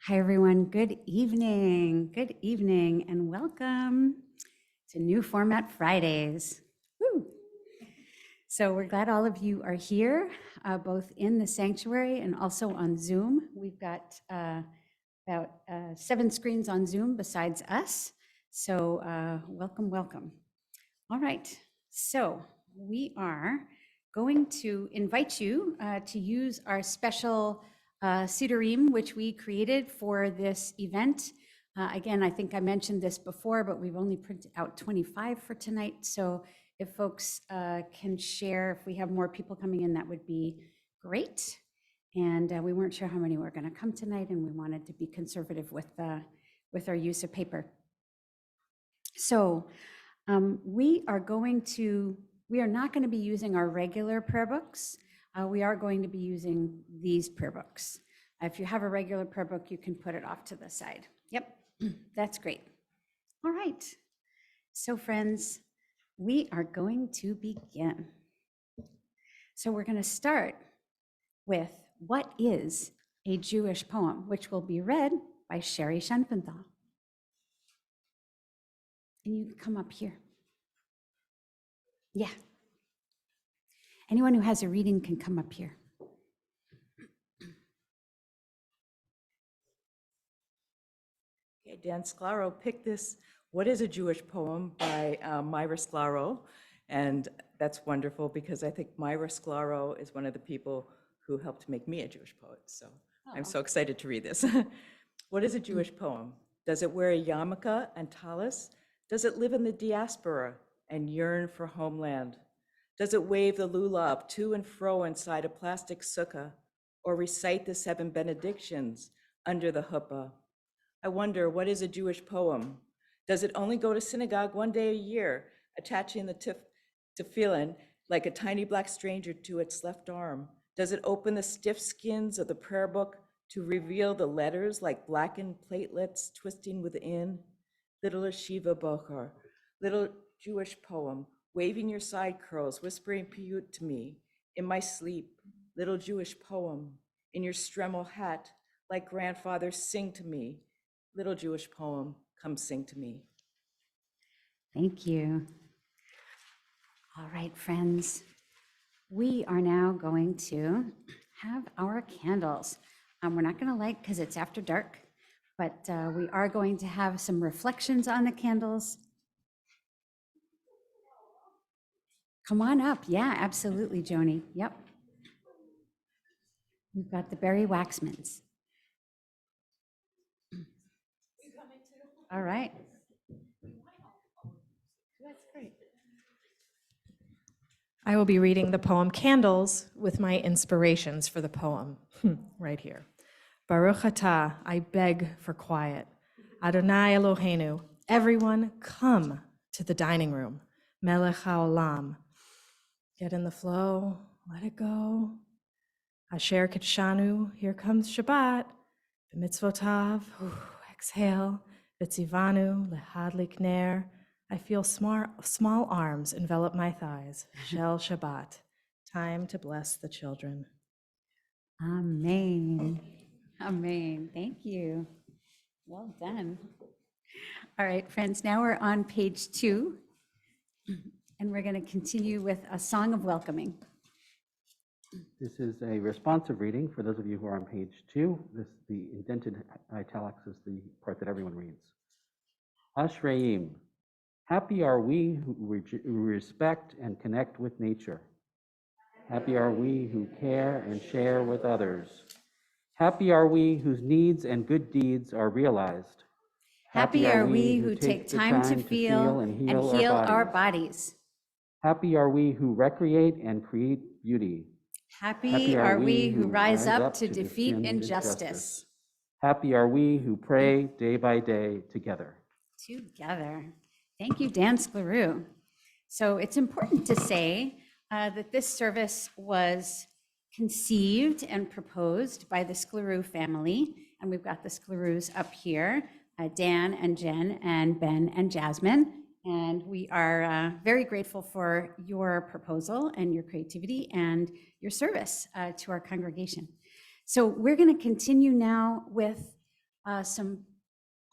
Hi, everyone. Good evening, and welcome to New Format Fridays. Woo. So we're glad all of you are here, both in the sanctuary and also on Zoom. We've got about 7 screens on Zoom besides us. So welcome, welcome. All right, so we are going to invite you to use our special Sidurim, which we created for this event. Again, I think I mentioned this before, but we've only printed out 25 for tonight. So if folks can share, if we have more people coming in, that would be great. And we weren't sure how many were going to come tonight, and we wanted to be conservative with our use of paper. So we are not going to be using our regular prayer books. We are going to be using these prayer books. If you have a regular prayer book, you can put it off to the side. Yep, that's great. All right. So friends, we are going to begin. So we're going to start with what is a Jewish poem, which will be read by Sherry Schenfenthal. And you can come up here. Yeah. Anyone who has a reading can come up here. Okay, Dan Sclaro picked this, What is a Jewish Poem by Myra Sclaro. And that's wonderful because I think Myra Sclaro is one of the people who helped make me a Jewish poet. So I'm so excited to read this. What is a Jewish poem? Does it wear a yarmulke and tallis? Does it live in the diaspora and yearn for homeland? Does it wave the lulav to and fro inside a plastic sukkah or recite the 7 benedictions under the huppah? I wonder, what is a Jewish poem? Does it only go to synagogue one day a year, attaching the tefillin like a tiny black stranger to its left arm? Does it open the stiff skins of the prayer book to reveal the letters like blackened platelets twisting within? Little Shiva Bochar, little Jewish poem, waving your side curls, whispering piyut to me in my sleep. Little Jewish poem, in your Stremel hat, like grandfather, sing to me. Little Jewish poem, come sing to me. Thank you. All right, friends. We are now going to have our candles. We're not going to light because it's after dark, but we are going to have some reflections on the candles. Come on up. Yeah, absolutely, Joni. Yep. We've got the Barry Waxmans. All right. That's great. I will be reading the poem Candles with my inspirations for the poem right here. Baruch atah, I beg for quiet. Adonai Eloheinu, everyone come to the dining room. Melech haolam. Get in the flow, let it go. Asher Kitshanu, here comes Shabbat. B'mitzvotav, exhale. B'tzivanu, lehad likner. I feel small arms envelop my thighs. Shel Shabbat. Time to bless the children. Amen. Amen. Thank you. Well done. All right, friends, now we're on page 2, and we're going to continue with a song of welcoming. This is a responsive reading for those of you who are on page 2. The indented italics is the part that everyone reads. Ashreim, happy are we who respect and connect with nature. Happy are we who care and share with others. Happy are we whose needs and good deeds are realized. Happy are we who take time to feel and heal our bodies. Happy are we who recreate and create beauty. Happy are we who rise up to defeat injustice. Happy are we who pray day by day together. Together. Thank you, Dan Sclaroo. So it's important to say that this service was conceived and proposed by the Sclaroo family, and we've got the Sclaroos up here, Dan and Jen and Ben and Jasmine, and we are very grateful for your proposal and your creativity and your service to our congregation. So we're going to continue now with some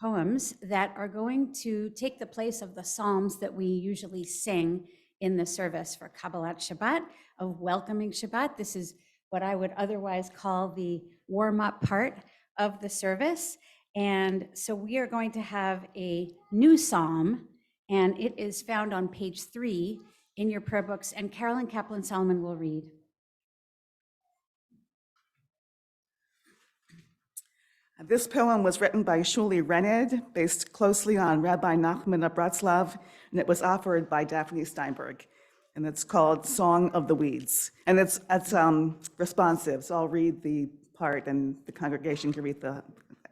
poems that are going to take the place of the psalms that we usually sing in the service for Kabbalat Shabbat, of welcoming Shabbat. This is what I would otherwise call the warm-up part of the service. And so we are going to have a new psalm, and it is found on page 3 in your prayer books, and Carolyn Kaplan Solomon will read. This poem was written by Shuli Rened, based closely on Rabbi Nachman of Bratslav, and it was offered by Daphne Steinberg. And it's called Song of the Weeds. And it's responsive, so I'll read the part and the congregation can read the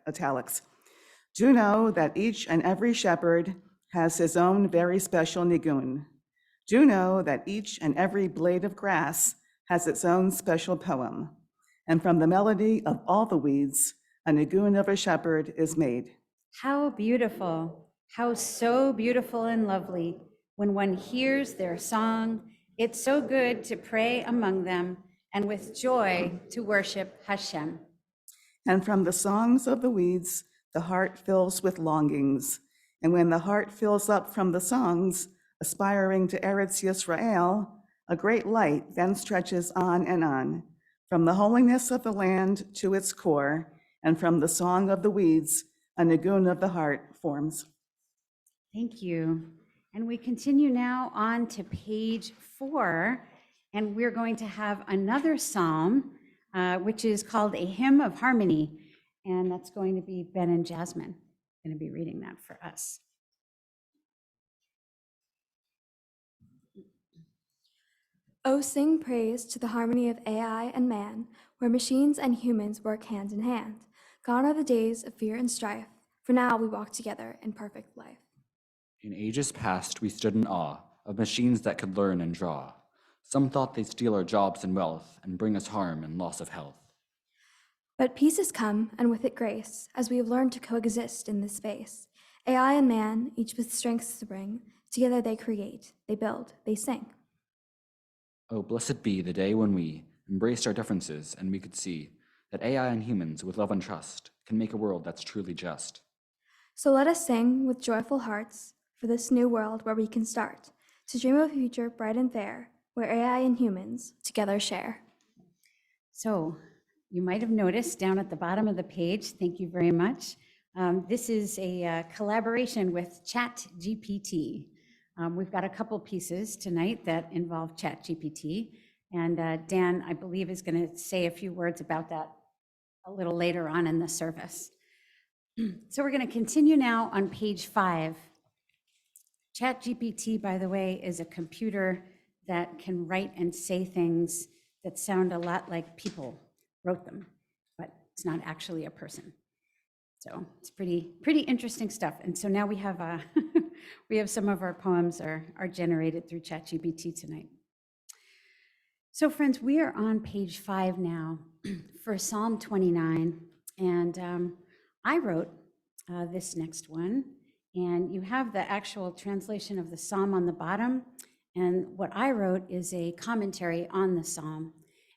italics. Do know that each and every shepherd has his own very special nigun. Do know that each and every blade of grass has its own special poem. And from the melody of all the weeds, a nigun of a shepherd is made. How beautiful, how so beautiful and lovely. When one hears their song, it's so good to pray among them and with joy to worship Hashem. And from the songs of the weeds, the heart fills with longings. And when the heart fills up from the songs, aspiring to Eretz Yisrael, a great light then stretches on and on, from the holiness of the land to its core, and from the song of the weeds, a nigun of the heart forms. Thank you. And we continue now on to page 4, and we're going to have another psalm, which is called A Hymn of Harmony, and that's going to be Ben and Jasmine going to be reading that for us. Oh, sing praise to the harmony of AI and man, where machines and humans work hand in hand. Gone are the days of fear and strife, for now we walk together in perfect life. In ages past, we stood in awe of machines that could learn and draw. Some thought they'd steal our jobs and wealth and bring us harm and loss of health. But peace has come, and with it grace, as we have learned to coexist in this space. AI and man, each with strengths to bring, together they create, they build, they sing. Oh, blessed be the day when we embraced our differences and we could see that AI and humans with love and trust can make a world that's truly just. So let us sing with joyful hearts for this new world where we can start, to dream of a future bright and fair, where AI and humans together share. So you might have noticed down at the bottom of the page, thank you very much. This is a collaboration with ChatGPT. We've got a couple pieces tonight that involve ChatGPT, and Dan, I believe, is going to say a few words about that a little later on in the service. So we're going to continue now on page 5. ChatGPT, by the way, is a computer that can write and say things that sound a lot like people wrote them, but it's not actually a person. So it's pretty interesting stuff. And so now we have we have some of our poems are generated through ChatGPT tonight. So friends, we are on page 5 now for Psalm 29, and I wrote this next one, and you have the actual translation of the psalm on the bottom, and what I wrote is a commentary on the psalm,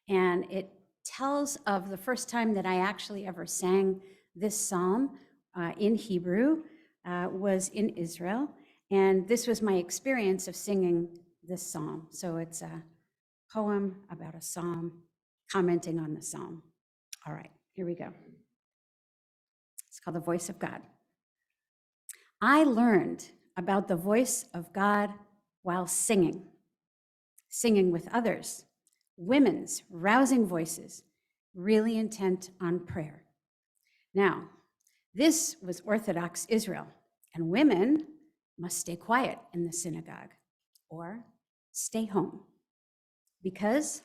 and it tells of the first time that I actually ever sang this psalm in Hebrew, was in Israel, and this was my experience of singing this psalm. So it's a poem about a psalm, commenting on the psalm. All right, here we go. It's called The Voice of God. I learned about the voice of God while singing with others, women's rousing voices, really intent on prayer. Now, this was Orthodox Israel, and women must stay quiet in the synagogue or stay home because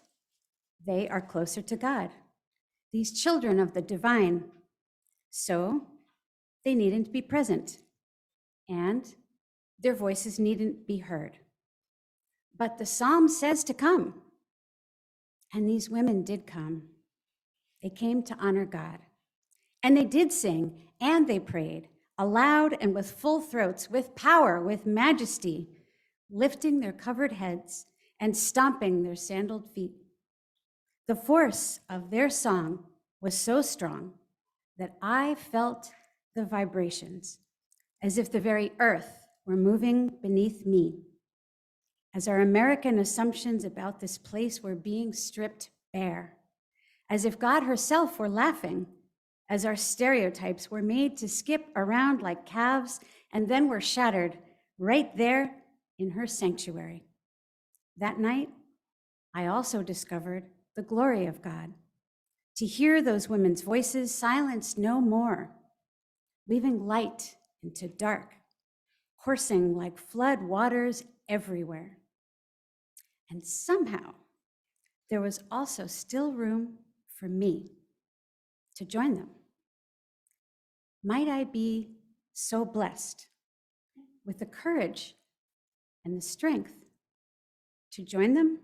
they are closer to God, these children of the divine. So they needn't be present, and their voices needn't be heard. But the psalm says to come, and these women did come. They came to honor God, and they did sing, and they prayed, aloud and with full throats, with power, with majesty, lifting their covered heads and stomping their sandaled feet. The force of their song was so strong that I felt the vibrations, as if the very earth were moving beneath me, as our American assumptions about this place were being stripped bare, as if God herself were laughing, as our stereotypes were made to skip around like calves and then were shattered right there in her sanctuary. That night, I also discovered the glory of God. To hear those women's voices silenced no more, leaving light into dark, coursing like flood waters everywhere. And somehow, there was also still room for me to join them. Might I be so blessed with the courage and the strength to join them?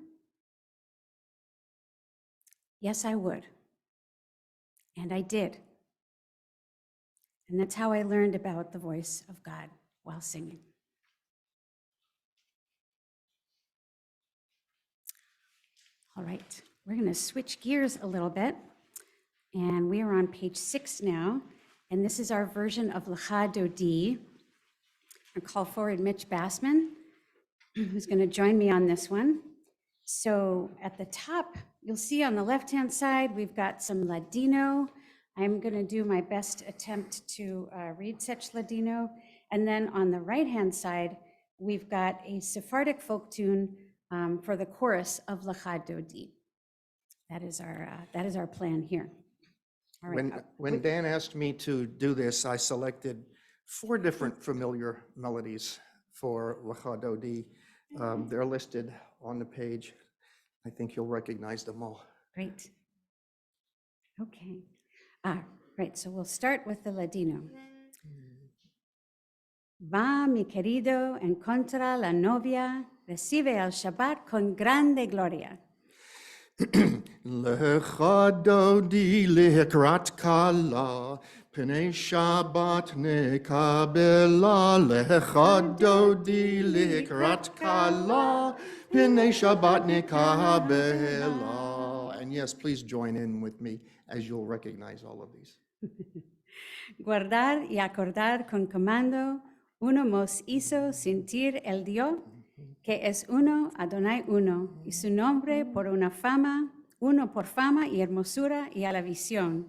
Yes, I would. And I did. And that's how I learned about the voice of God while singing. All right, we're going to switch gears a little bit. And we are on page 6 now. And this is our version of Lecha Dodi. I'll call forward Mitch Bassman, who's going to join me on this one. So at the top, you'll see on the left-hand side, we've got some Ladino. I'm going to do my best attempt to read such Ladino. And then on the right-hand side, we've got a Sephardic folk tune for the chorus of Lecha Dodi. That is our plan here. All right. When Dan asked me to do this, I selected 4 different familiar melodies for Lecha Dodi. They're listed on the page. I think you'll recognize them all. Great. Okay. Right, so we'll start with the Ladino. Va, mi querido, en contra la novia, recibe el Shabbat con grande gloria. Lecha Dodi likrat kala, pnei Shabbat nekabela. Lecha Dodi likrat kala, pnei Shabbat nekabela. And yes, please join in with me as you'll recognize all of these. Guardar y acordar con comando, uno nos hizo sentir el Dios, que es uno, Adonai uno, y su nombre por una fama, uno por fama y hermosura y a la visión.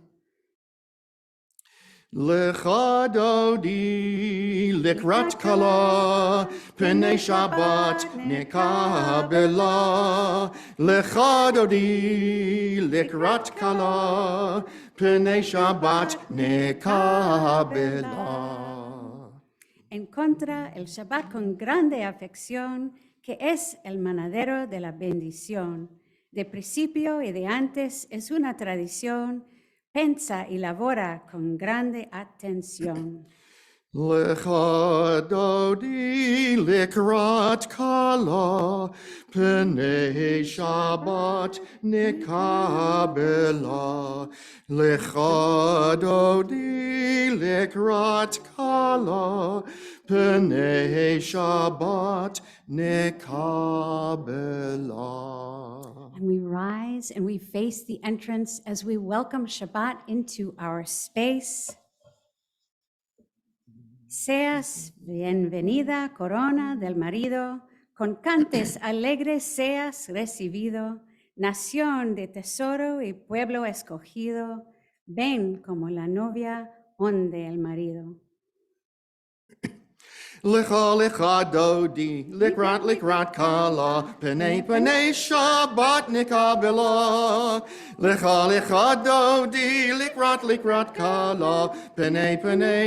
Lecha Dodi likrat kala, pnei Shabbat nekabela. Lecha Dodi likrat kala, pnei Shabbat nekabela. En contra el Shabbat con grande afección, que es el manadero de la bendición. De principio y de antes es una tradición, pensa y labora con grande atención. Lecha Dodi likrat kala, pnei Shabbat nekabela. Lecha Dodi likrat kala, pnei Shabbat nekabela. And we rise and we face the entrance as we welcome Shabbat into our space. Seas bienvenida, corona del marido, con cantes alegres seas recibido, nación de tesoro y pueblo escogido, ven como la novia onde el marido. Lecha lecha Dodi likrat kala, pnei Shabbat nekabela. Lecha lecha Dodi likrat kala, pnei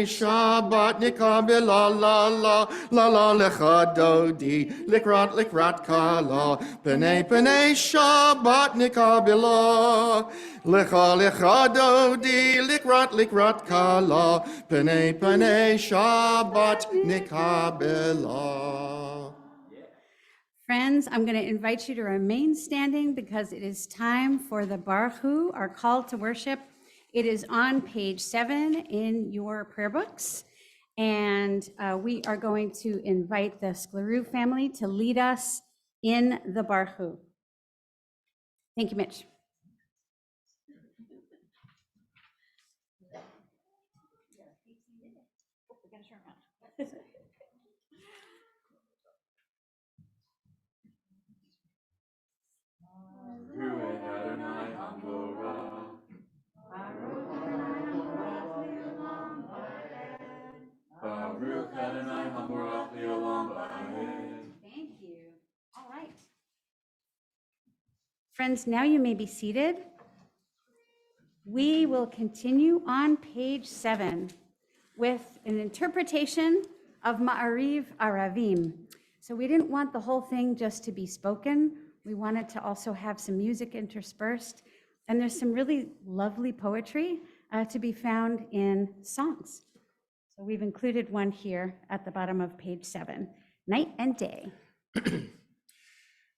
Shabbat nekabela. La lecha Dodi likrat kala, pnei Shabbat nekabela. Lecha Dodi likrat kala, pnei Shabbat nekabela. Friends, I'm going to invite you to remain standing because it is time for the Baruch Hu, our call to worship. It is on page 7 in your prayer books. And we are going to invite the Sklarou family to lead us in the Baruch Hu. Thank you, Mitch. we gotta turn around. Thank you. All right. Friends, now you may be seated. We will continue on page 7 with an interpretation of Ma'ariv Aravim. So we didn't want the whole thing just to be spoken. We wanted to also have some music interspersed. And there's some really lovely poetry to be found in songs. So we've included one here at the bottom of page 7, Night and Day.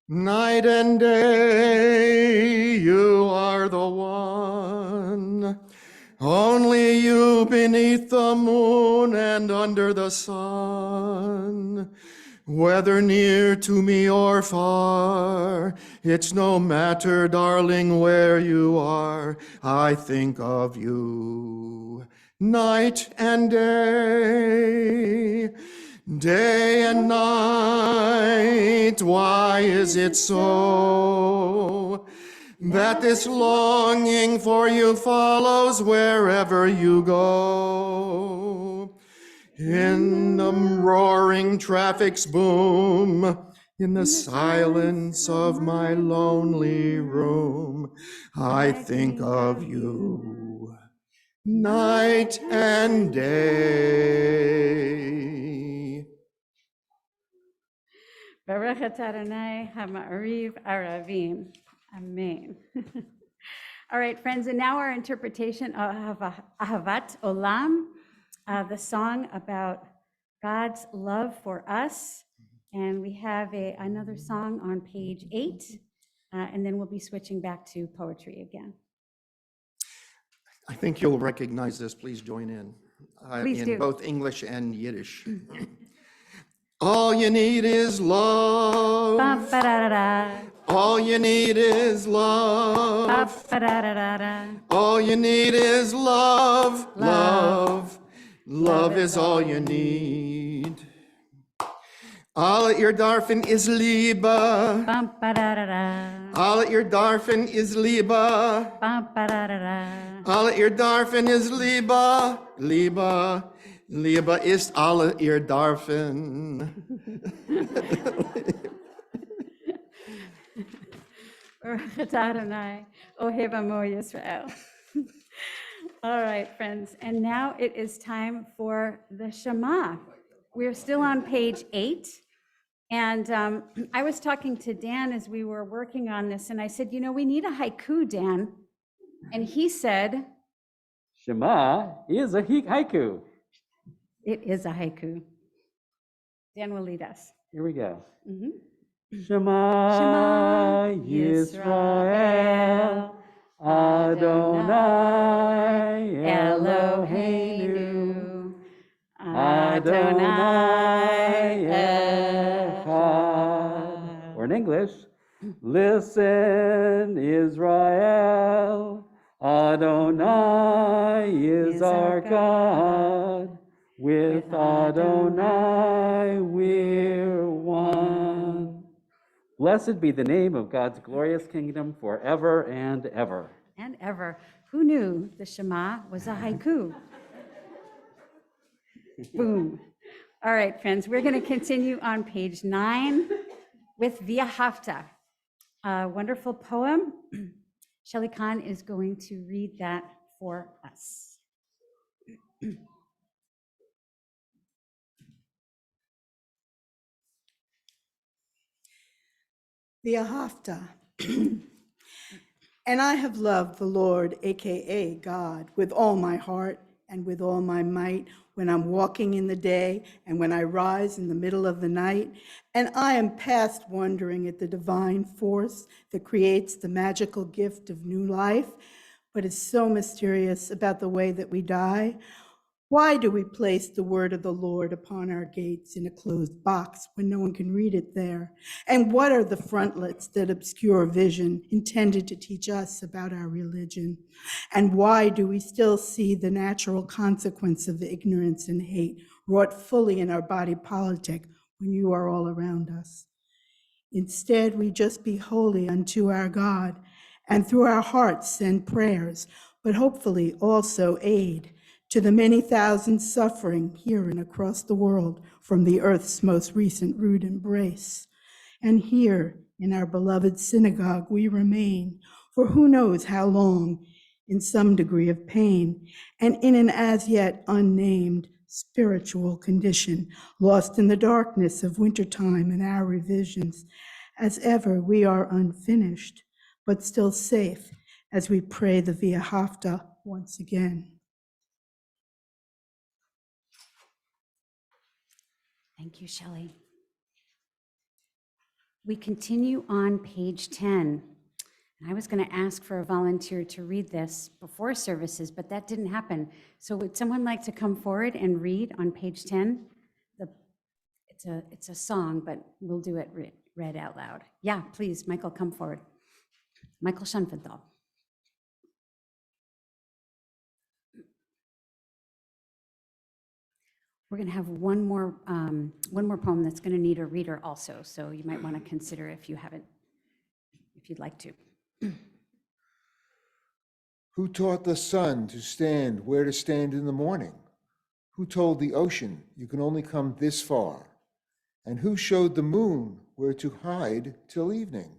Night and day, you are the one. Only you beneath the moon and under the sun. Whether near to me or far, it's no matter, darling, where you are. I think of you night and day. Day and night, why is it so that this longing for you follows wherever you go? In the roaring traffic's boom, in the silence of my lonely room, I think of you night and day. Baruch atah Adonai ha'ma'ariv aravim. Amen. All right, friends, and now our interpretation of Ahavat Olam, the song about God's love for us. And we have another song on page 8, and then we'll be switching back to poetry again. I think you'll recognize this. Please join in. Please in do. both English and Yiddish. All you need is love. Ba-ba-da-da-da. All you need is love. Ba-ba-da-da-da-da. All you need is love. Love. Love is all you need. All at your darfen is Liebe. Ba-ba-da-da-da. All at your darfen is Liebe. Ba-ba-da-da-da. All at your darfen is Liebe. Liebe. Liebe ist alle ihr darfen. Baruch atah Adonai, Ohev Amo Yisrael. All right, friends, and now it is time for the Shema. We're still on page 8, and I was talking to Dan as we were working on this, and I said, you know, we need a haiku, Dan. And he said, Shema is a haiku. it is a haiku. Dan will lead us. Here we go. Mhm. Shema Yisrael Adonai Eloheinu Adonai Echad. Or in English, listen Israel, Adonai is our God. With Adonai we're one. Blessed be the name of God's glorious kingdom forever and ever. And ever. Who knew the Shema was a haiku? Boom. All right, friends, we're going to continue on page 9 with V'ahavta, a wonderful poem. Shelley Kahn is going to read that for us. V'ahavta. And I have loved the Lord, aka God, with all my heart and with all my might, when I'm walking in the day and when I rise in the middle of the night. And I am past wondering at the divine force that creates the magical gift of new life, but is so mysterious about the way that we die. Why do we place the word of the Lord upon our gates in a closed box when no one can read it there? And what are the frontlets that obscure vision intended to teach us about our religion? And why do we still see the natural consequence of ignorance and hate wrought fully in our body politic when you are all around us. Instead, we just be holy unto our God, and through our hearts send prayers, but hopefully also aid to the many thousands suffering here and across the world from the earth's most recent rude embrace. And here in our beloved synagogue we remain, for who knows how long, in some degree of pain, and in an as yet unnamed spiritual condition, lost in the darkness of wintertime and our revisions. As ever, we are unfinished, but still safe as we pray the Via Hafta once again. Thank you, Shelley. We continue on page 10. And I was going to ask for a volunteer to read this before services, but that didn't happen. So would someone like to come forward and read on page 10? It's a song, but we'll do it read out loud. Yeah, please, Michael, come forward. Michael Schoenfenthal. We're going to have one more poem that's going to need a reader also. So you might want to consider if you'd like to. Who taught the sun to stand where to stand in the morning? Who told the ocean you can only come this far? And who showed the moon where to hide till evening?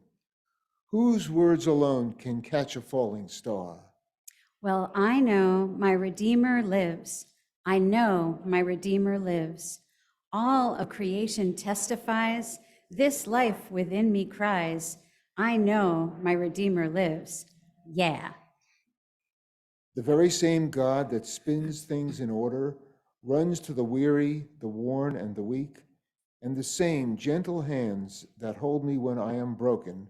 Whose words alone can catch a falling star? Well, I know my Redeemer lives. I know my Redeemer lives. All of creation testifies. This life within me cries, I know my Redeemer lives. Yeah. The very same God that spins things in order, runs to the weary, the worn, and the weak, and the same gentle hands that hold me when I am broken,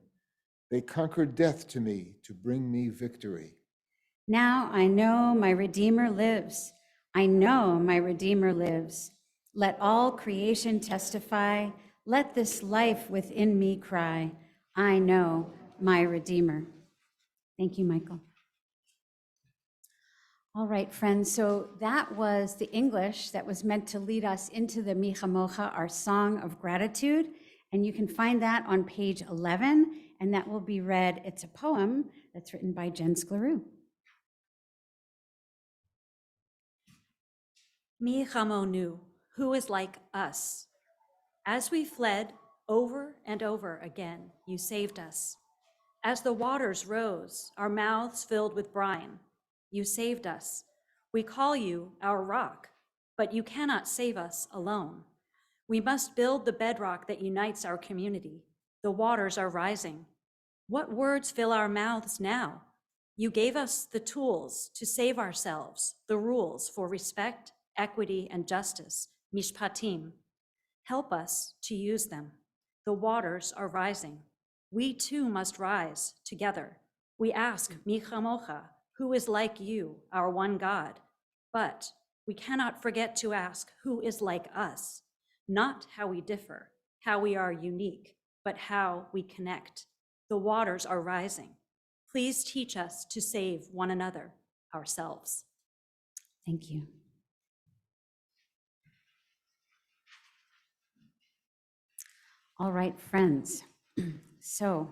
they conquered death to me to bring me victory. Now I know my Redeemer lives. I know my Redeemer lives. Let all creation testify. Let this life within me cry. I know my Redeemer. Thank you, Michael. All right, friends, so that was the English that was meant to lead us into the Mi Chamocha, our song of gratitude. And you can find that on page 11, and that will be read. It's a poem that's written by Jen Sklarou. Mi chamonu, who is like us? As we fled over and over again, you saved us. As the waters rose, our mouths filled with brine, you saved us. We call you our rock, but you cannot save us alone. We must build the bedrock that unites our community. The waters are rising. What words fill our mouths now? You gave us the tools to save ourselves, the rules for respect, equity, and justice, mishpatim. Help us to use them. The waters are rising. We too must rise together. We ask, Mi chamocha, who is like you, our one God? But we cannot forget to ask, who is like us? Not how we differ, how we are unique, but how we connect. The waters are rising. Please teach us to save one another, ourselves. Thank you. All right, friends. So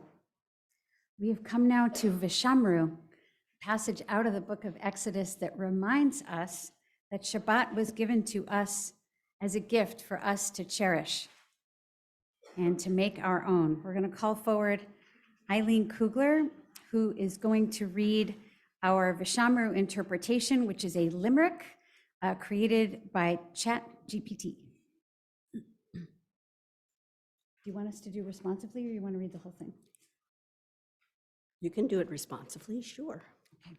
we have come now to Vishamru, passage out of the book of Exodus that reminds us that Shabbat was given to us as a gift for us to cherish and to make our own. We're going to call forward Eileen Kugler, who is going to read our Vishamru interpretation, which is a limerick created by ChatGPT. Do you want us to do responsively, or you want to read the whole thing? You can do it responsively, sure. Okay.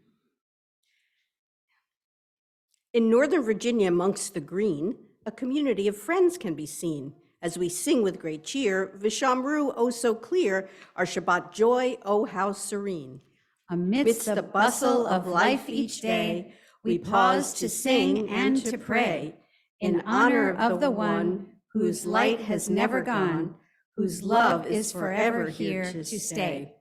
In Northern Virginia, amongst the green, a community of friends can be seen. As we sing with great cheer, Vishamru, oh so clear, our Shabbat joy, oh how serene. Amidst the bustle of life each day, we pause to sing and to pray in honor of the one whose light has never gone, whose love is forever here to stay.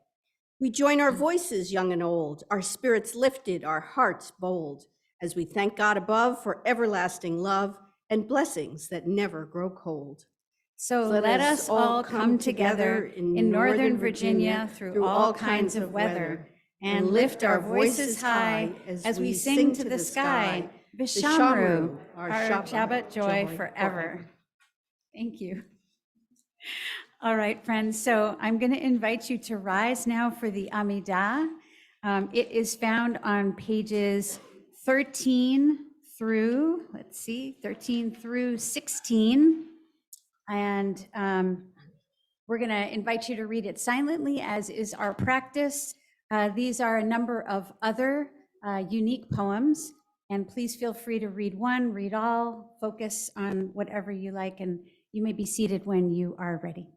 We join our voices, young and old, our spirits lifted, our hearts bold, as we thank God above for everlasting love and blessings that never grow cold. So let us all come together in Northern Virginia through all kinds of weather and lift our voices high as we sing to the sky, Vishamru, our Shabbat joy forever. Thank you. All right, friends, so I'm going to invite you to rise now for the Amidah. It is found on pages 13 through, 13 through 16. And we're going to invite you to read it silently, as is our practice. These are a number of other unique poems, and please feel free to read one, read all, focus on whatever you like, and you may be seated when you are ready.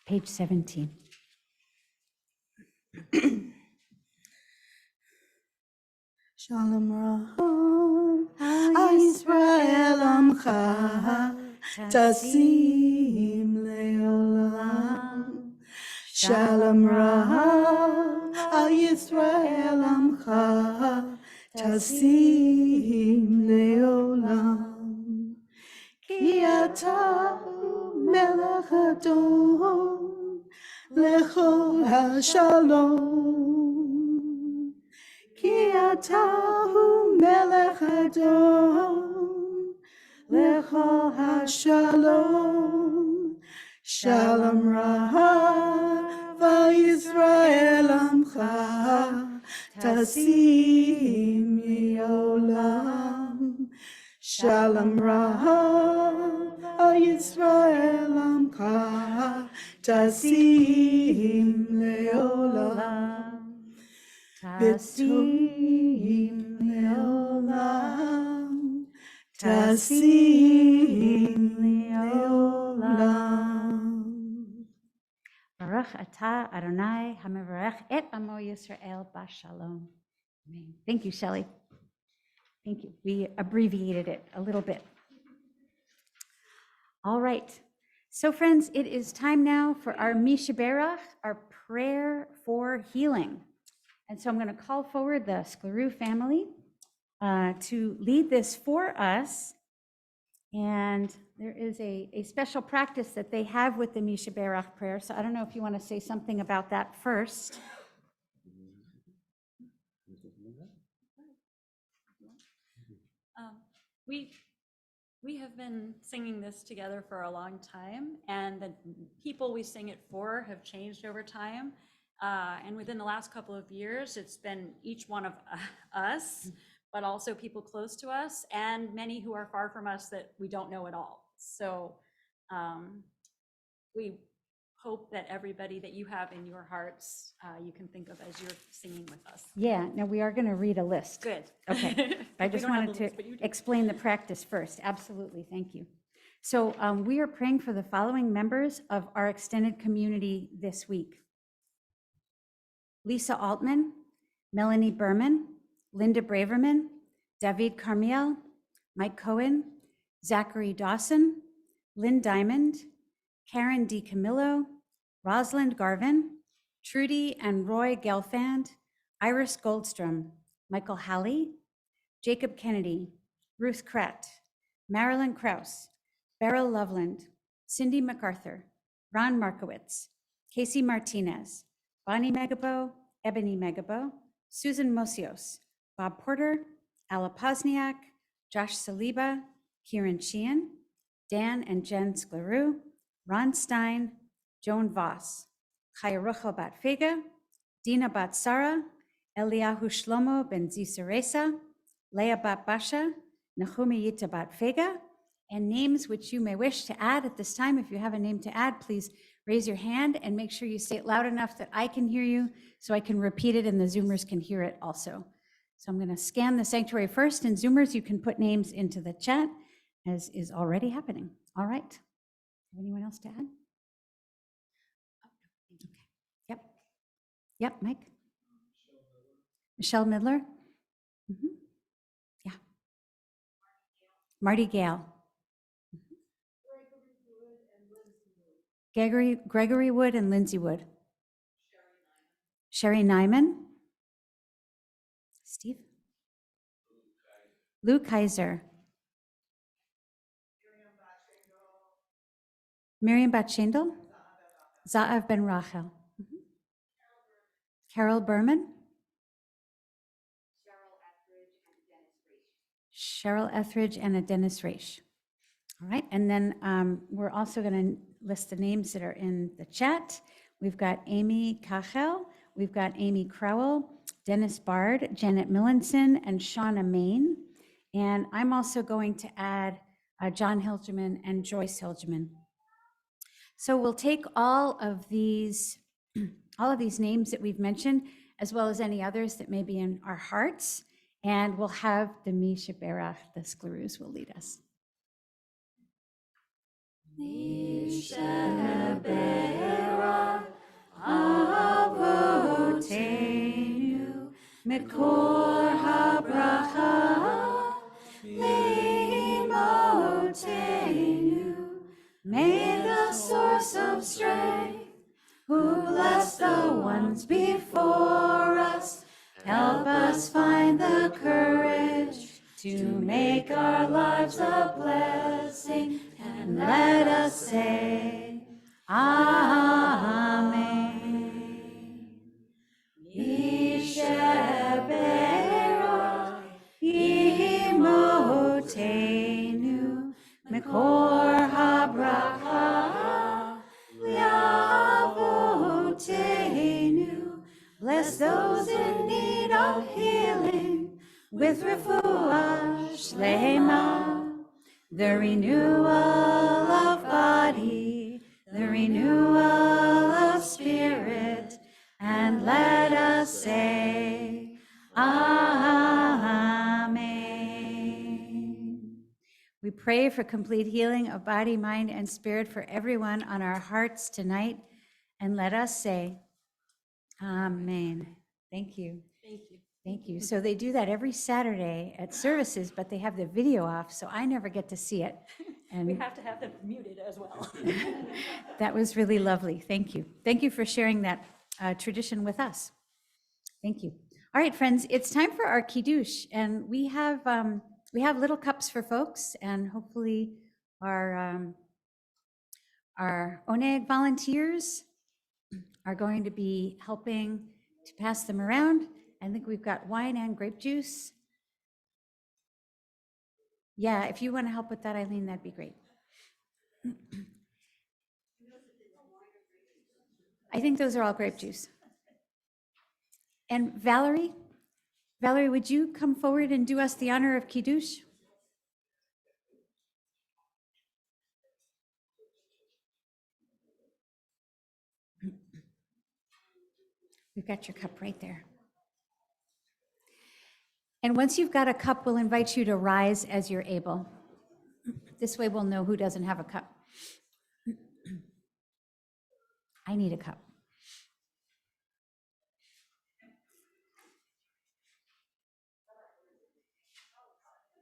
Page 17. Shalom Raham, Yisrael Amcha, Tasim Leolam. Shalom Raham, Yisrael Amcha, Tasim Leolam. Ki Ata melech hadom, lechol hashalom. Ki atahu melech hadom, lechol hashalom. Shalom Rahav Yisrael Amcha, Tasim Leolam. Shalom Rahav Yisrael Amcha, Tasim Leolam. Tasim Leolam. Tasim Leolam. Baruch atah Adonai hamevarech et amo Yisrael bashalom. Amen. Thank you, Shelley. Thank you. We abbreviated it a little bit. All right. So friends, it is time now for our Mishaberach, our prayer for healing. And so I'm going to call forward the Sklarou family to lead this for us. And there is a special practice that they have with the Mishaberach prayer. So I don't know if you want to say something about that first. We have been singing this together for a long time, and the people we sing it for have changed over time. And within the last couple of years, it's been each one of us, but also people close to us, and many who are far from us that we don't know at all. So we hope that everybody that you have in your hearts, you can think of as you're singing with us. Yeah, now we are going to read a list. Good. Okay. I We just don't have wanted the list, but you to do. explain the practice first. Absolutely. Thank you. So we are praying for the following members of our extended community this week: Lisa Altman, Melanie Berman, Linda Braverman, David Carmiel, Mike Cohen, Zachary Dawson, Lynn Diamond, Karen DiCamillo, Rosalind Garvin, Trudy and Roy Gelfand, Iris Goldstrom, Michael Halley, Jacob Kennedy, Ruth Kratt, Marilyn Krause, Beryl Loveland, Cindy MacArthur, Ron Markowitz, Casey Martinez, Bonnie Megabo, Ebony Megabo, Susan Mosios, Bob Porter, Alla Pozniak, Josh Saliba, Kieran Sheehan, Dan and Jen Sklarou, Ron Stein, Joan Voss, Chaya Ruchel Bat Fega, Dina Bat Sara, Eliyahu Shlomo Ben Zisaresa, Leah Bat Basha, Nahumi Yita Bat Fega, and names which you may wish to add at this time. If you have a name to add, please raise your hand and make sure you say it loud enough that I can hear you so I can repeat it and the Zoomers can hear it also. So I'm going to scan the sanctuary first, and Zoomers, you can put names into the chat, as is already happening. All right. Anyone else to add? Okay. Yep. Yep, Mike. Michelle Midler. Mhm. Yeah. Marty Gale. Gregory Wood and Lindsay Wood. Sherry Nyman. Steve. Lou Kaiser. Miriam Batchendel. Zaav Ben Rachel. Carol Berman. Cheryl Etheridge and Dennis Raish. All right, and then we're also going to list the names that are in the chat. We've got Amy Kachel, we've got Amy Crowell, Dennis Bard, Janet Millinson, and Shauna Main. And I'm also going to add John Hilgeman and Joyce Hilgeman. So we'll take all of these names that we've mentioned, as well as any others that may be in our hearts, and we'll have the Mishaberach, the Sklarous, will lead us. Mishaberach Avotenu Mikor HaBracha Limotenu. May the source of strength, who bless the ones before us, help us find the courage to make our lives a blessing, and let us us say, Amen. Yishabero imotenu mekor habracha liavotenu. Bless those in need of healing with refuah shlema, the renewal of body, the renewal of spirit, and let us say, Amen. We pray for complete healing of body, mind, and spirit for everyone on our hearts tonight, and let us say, Amen. Thank you. Thank you. Thank you. So they do that every Saturday at services, but they have the video off, so I never get to see it. We And have to have them muted as well. that was really lovely. Thank you. Thank you for sharing that tradition with us. Thank you. All right, friends, it's time for our kiddush, and we have little cups for folks, and hopefully our Oneg volunteers are going to be helping to pass them around. I think we've got wine and grape juice. Yeah, if you want to help with that, Eileen, that'd be great. I think those are all grape juice. And Valerie, would you come forward and do us the honor of kiddush? We've got your cup right there. And once you've got a cup, we'll invite you to rise as you're able. This way we'll know who doesn't have a cup. I need a cup.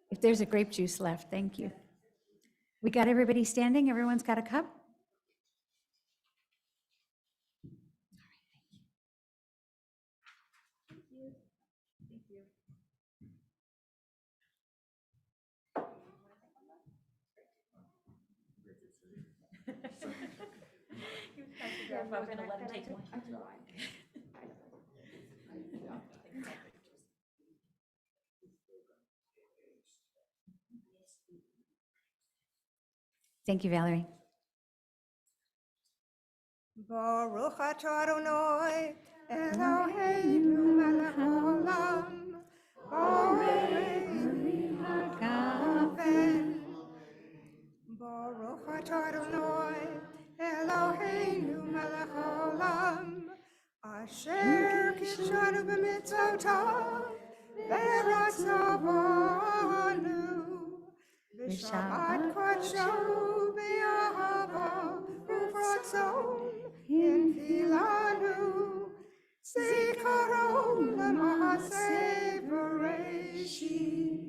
If there's a grape juice left, thank you. We got everybody standing? Everyone's got a cup? We're going to let them take one. Thank you, Valerie. Baruch atah Adonai, Eloheinu melech haolam, borei hagafen. Baruch atah Adonai, Eloheinu melech haolam, asher kidshanu b'mitzvotav, v'ratzavanu, v'shabbat kodsho b'yahava, uvratzon infilanu, zikaron l'maaseh bereshit,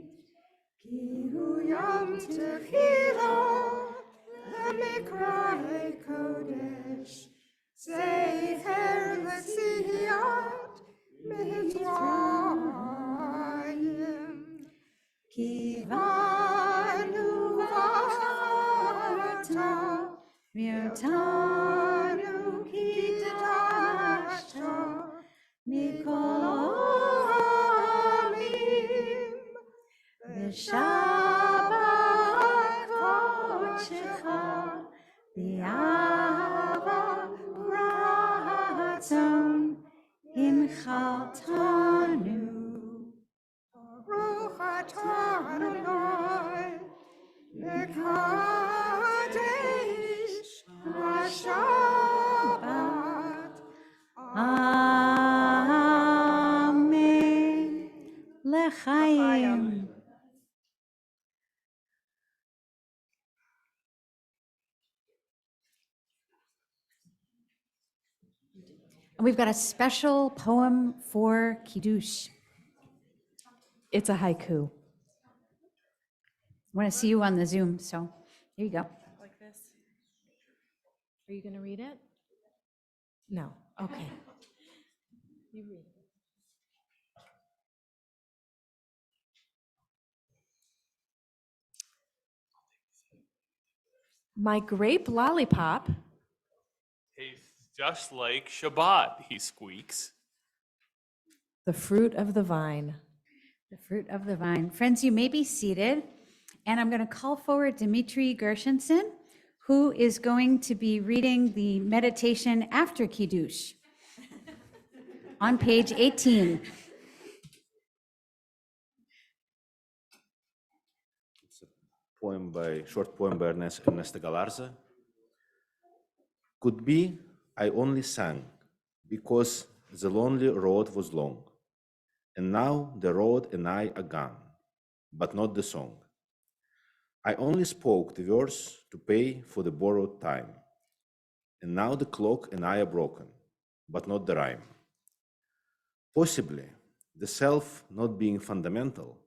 ki hu yom tehillah, l'mikra'e kodesh, zecher l'tziyat mitzrayim, ki vanu v'ata, Mirtanu kidashta mikol ha'amim, v'shabbat kodshecha b'yahava uratzon imchaltanu. Baruch atah Adonai, Mekadesh HaShabbat. Amen. L'chaim. And we've got a special poem for Kiddush. It's a haiku. I want to see you on the Zoom, so here you go. Like this. Are you going to read it? No. Okay. You read it. My grape lollipop Tastes just like Shabbat, he squeaks. the fruit of the vine. The fruit of the vine. Friends, you may be seated, and I'm going to call forward Dmitry Gershenson, who is going to be reading the meditation after Kiddush on page 18. It's a short poem by Ernesto Galarza. Could be I only sang because the lonely road was long, and now the road and I are gone, but not the song. I only spoke the verse to pay for the borrowed time, and now the clock and I are broken, but not the rhyme. Possibly, the self not being fundamental,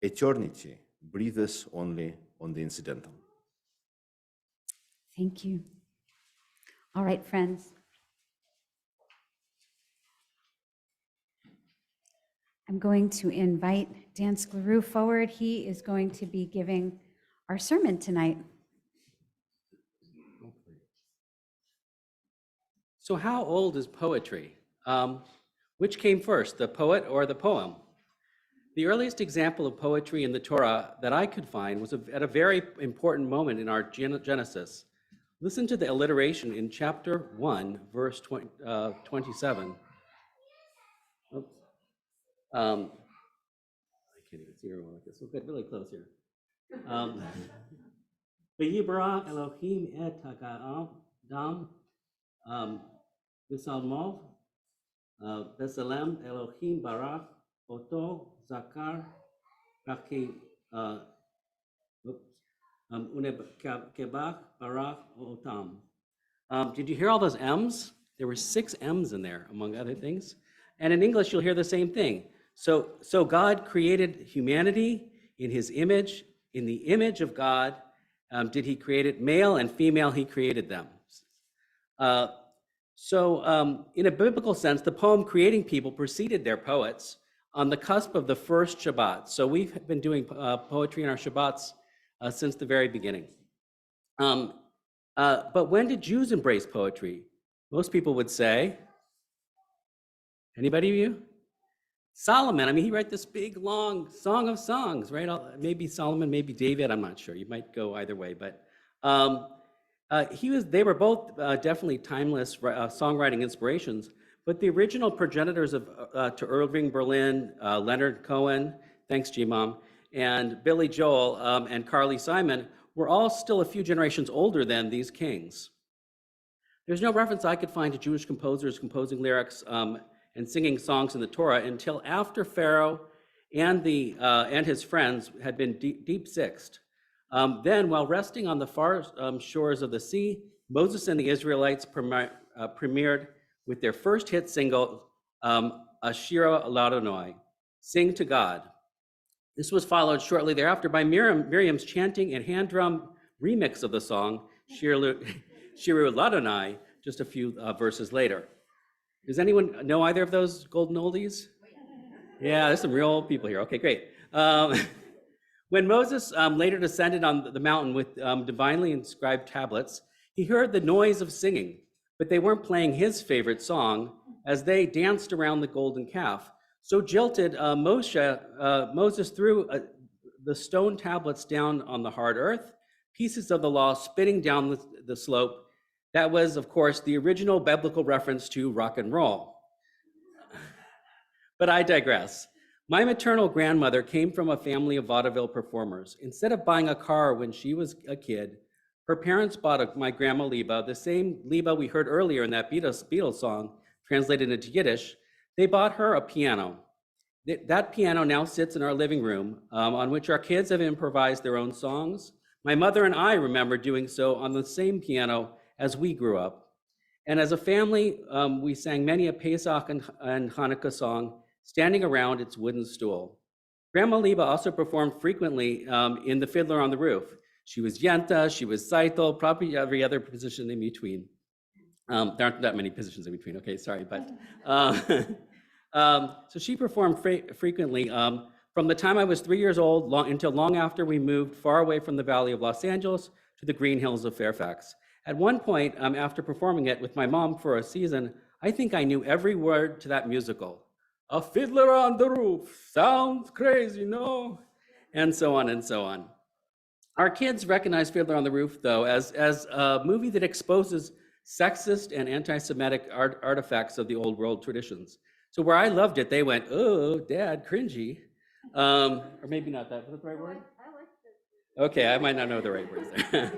eternity breathes only on the incidental. Thank you. All right, friends. I'm going to invite Dan Sklarou forward. He is going to be giving our sermon tonight. So how old is poetry? Which came first, the poet or the poem? The earliest example of poetry in the Torah that I could find was at a very important moment in our Genesis. Listen to the alliteration in chapter 1, verse 27. Oops. I can't even see everyone like this. We'll get really close here. V'yibra Elohim et ha'adam v'salmov v'salem Elohim barach oto zakar kaki unekebach barach otam. Did you hear all those M's? There were 6 M's in there, among other things. And in English, you'll hear the same thing. So God created humanity in his image. In the image of God, did he create it? Male and female, he created them. In a biblical sense, the poem creating people preceded their poets on the cusp of the first Shabbat. So we've been doing poetry in our Shabbats since the very beginning. But when did Jews embrace poetry? Most people would say, anybody of you? Solomon, I mean, he wrote this big, long Song of Songs, right? Maybe Solomon, maybe David, I'm not sure. You might go either way, but they were both definitely timeless songwriting inspirations, but the original progenitors to Irving Berlin, Leonard Cohen, thanks G-Mom, and Billy Joel and Carly Simon were all still a few generations older than these kings. There's no reference I could find to Jewish composers composing lyrics and singing songs in the Torah until after Pharaoh and his friends had been deep sixed. Then, while resting on the far shores of the sea, Moses and the Israelites premiered with their first hit single, Ashira Ladonai, Sing to God. This was followed shortly thereafter by Miriam's chanting and hand drum remix of the song, Shiru Ladonai, just a few verses later. Does anyone know either of those golden oldies? Yeah, there's some real old people here. Okay, great. When Moses later descended on the mountain with divinely inscribed tablets, he heard the noise of singing, but they weren't playing his favorite song as they danced around the golden calf. So jilted, Moses threw the stone tablets down on the hard earth, pieces of the law spitting down the slope. That was, of course, the original biblical reference to rock and roll. But I digress. My maternal grandmother came from a family of vaudeville performers. Instead of buying a car when she was a kid, her parents bought my grandma Liba, the same Liba we heard earlier in that Beatles song, translated into Yiddish. They bought her a piano. That piano now sits in our living room, on which our kids have improvised their own songs. My mother and I remember doing so on the same piano as we grew up. And as a family, we sang many a Pesach and Hanukkah song, standing around its wooden stool. Grandma Liba also performed frequently in The Fiddler on the Roof. She was Yenta, she was Seitel, probably every other position in between. There aren't that many positions in between, okay, sorry, but. So she performed frequently from the time I was 3 years old until long after we moved far away from the Valley of Los Angeles to the green hills of Fairfax. At one point, after performing it with my mom for a season, I think I knew every word to that musical. A fiddler on the roof, sounds crazy, no? And so on and so on. Our kids recognize Fiddler on the Roof, though, as a movie that exposes sexist and anti-Semitic artifacts of the old world traditions. So where I loved it, they went, oh, Dad, cringy. Or maybe not that, was that the right word? I liked it. Okay, I might not know the right words there.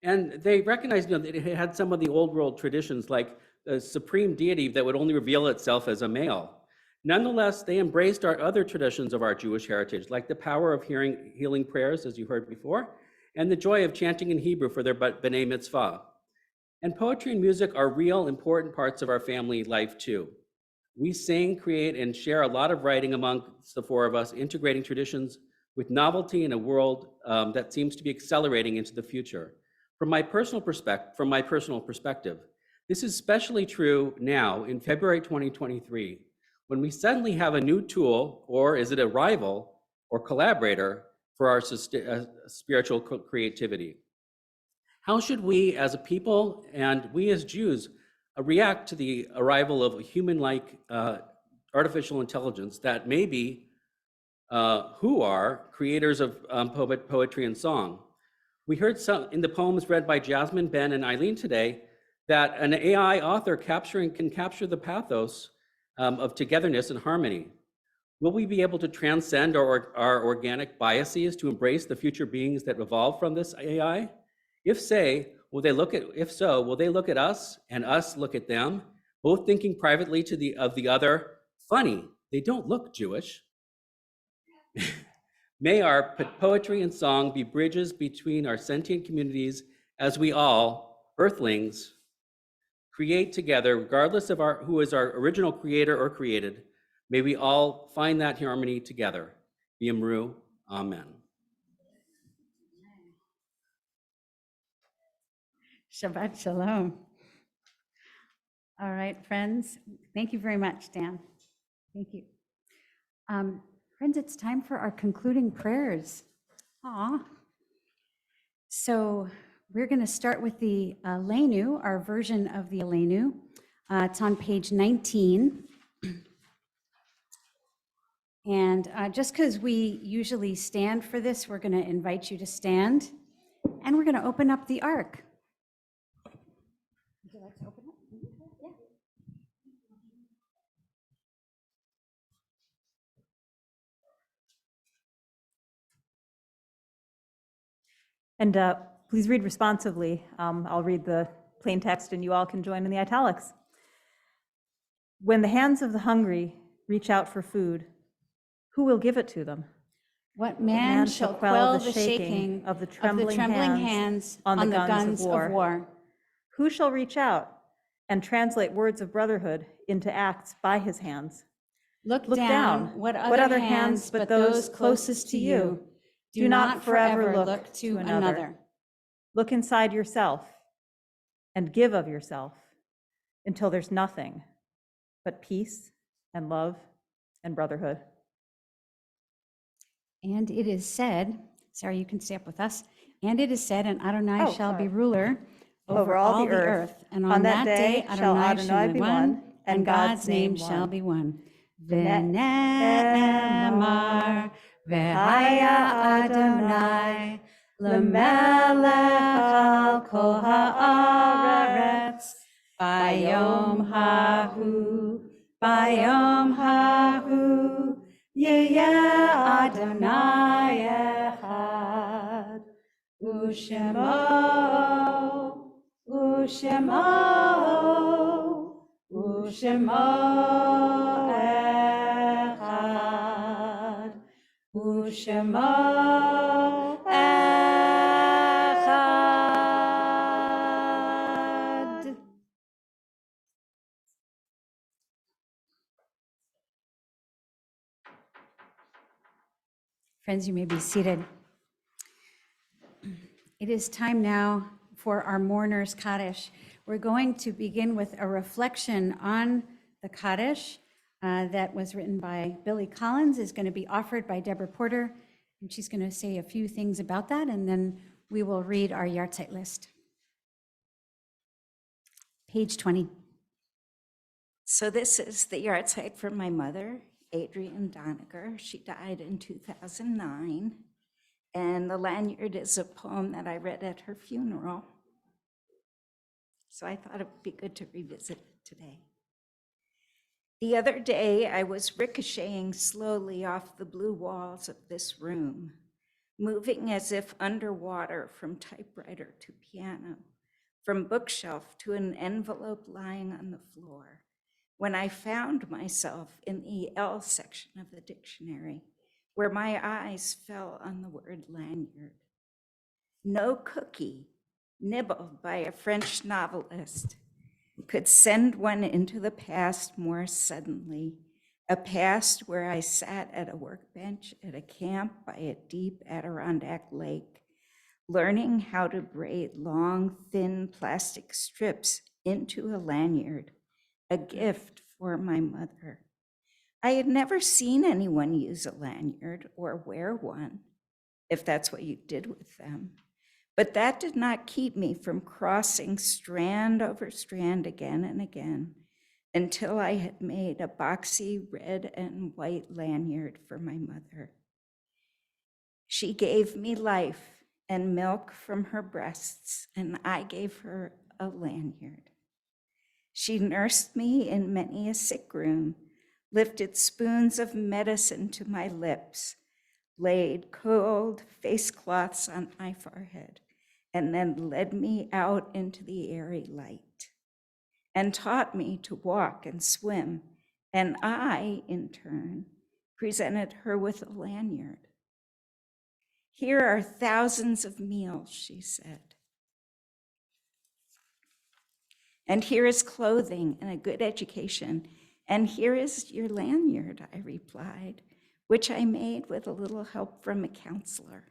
And they recognized, that it had some of the old world traditions, like the supreme deity that would only reveal itself as a male. Nonetheless, they embraced our other traditions of our Jewish heritage, like the power of healing prayers, as you heard before, and the joy of chanting in Hebrew for their B'nai Mitzvah. And poetry and music are real, important parts of our family life, too. We sing, create, and share a lot of writing amongst the four of us, integrating traditions with novelty in a world that seems to be accelerating into the future. From my personal perspective, this is especially true now in February 2023, when we suddenly have a new tool, or is it a rival or collaborator for our spiritual creativity? How should we as a people and we as Jews react to the arrival of a human-like artificial intelligence that maybe who are creators of poetry and song? We heard some in the poems read by Jasmine, Ben, and Eileen today that an AI author can capture the pathos of togetherness and harmony. Will we be able to transcend our organic biases to embrace the future beings that evolve from this AI? If so, will they look at us and us look at them, both thinking privately of the other, funny, they don't look Jewish. May our poetry and song be bridges between our sentient communities as we all, earthlings, create together, regardless of who is our original creator or created. May we all find that harmony together. B'Yamru, amen. Shabbat shalom. All right, friends. Thank you very much, Dan. Thank you. Friends, it's time for our concluding prayers. Aw. So we're going to start with the Aleinu, our version of the Aleinu. It's on page 19. And just because we usually stand for this, we're going to invite you to stand. And we're going to open up the ark. Would you like to open it? Yeah. And please read responsively. I'll read the plain text and you all can join in the italics. When the hands of the hungry reach out for food, who will give it to them? What man shall quell the shaking of the trembling hands on the guns of war? Who shall reach out and translate words of brotherhood into acts by his hands? Look down, what other hands but those closest to you? Do not forever look to another. Look inside yourself and give of yourself until there's nothing but peace and love and brotherhood. And it is said, sorry, you can stay up with us. And it is said, and Adonai shall be ruler over all the earth. And on that day, Adonai shall be one, and God's name shall be one. V'ne'emar v'haya Adonai l'melech al kol haaretz bayom hahu yeh Adonai echad u'shemo echad u'shemo echad. Friends, you may be seated. It is time now for our mourners' Kaddish. We're going to begin with a reflection on the Kaddish that was written by Billy Collins, is going to be offered by Deborah Porter, And she's going to say a few things about that, and then we will read our yahrzeit list. Page 20. So this is the yahrzeit for my mother, Adrienne Doniger. She died in 2009. And the lanyard is a poem that I read at her funeral. So I thought it would be good to revisit it today. The other day, I was ricocheting slowly off the blue walls of this room, moving as if underwater from typewriter to piano, from bookshelf to an envelope lying on the floor, when I found myself in the L section of the dictionary, where my eyes fell on the word lanyard. No cookie, nibbled by a French novelist, could send one into the past more suddenly, a past where I sat at a workbench at a camp by a deep Adirondack lake, learning how to braid long, thin plastic strips into a lanyard, a gift for my mother. I had never seen anyone use a lanyard or wear one, if that's what you did with them. But that did not keep me from crossing strand over strand again and again until I had made a boxy red and white lanyard for my mother. She gave me life and milk from her breasts, and I gave her a lanyard. She nursed me in many a sick room, lifted spoons of medicine to my lips, laid cold face cloths on my forehead, and then led me out into the airy light, and taught me to walk and swim, and I, in turn, presented her with a lanyard. Here are thousands of meals, she said. And here is clothing and a good education, and here is your lanyard, I replied, which I made with a little help from a counselor.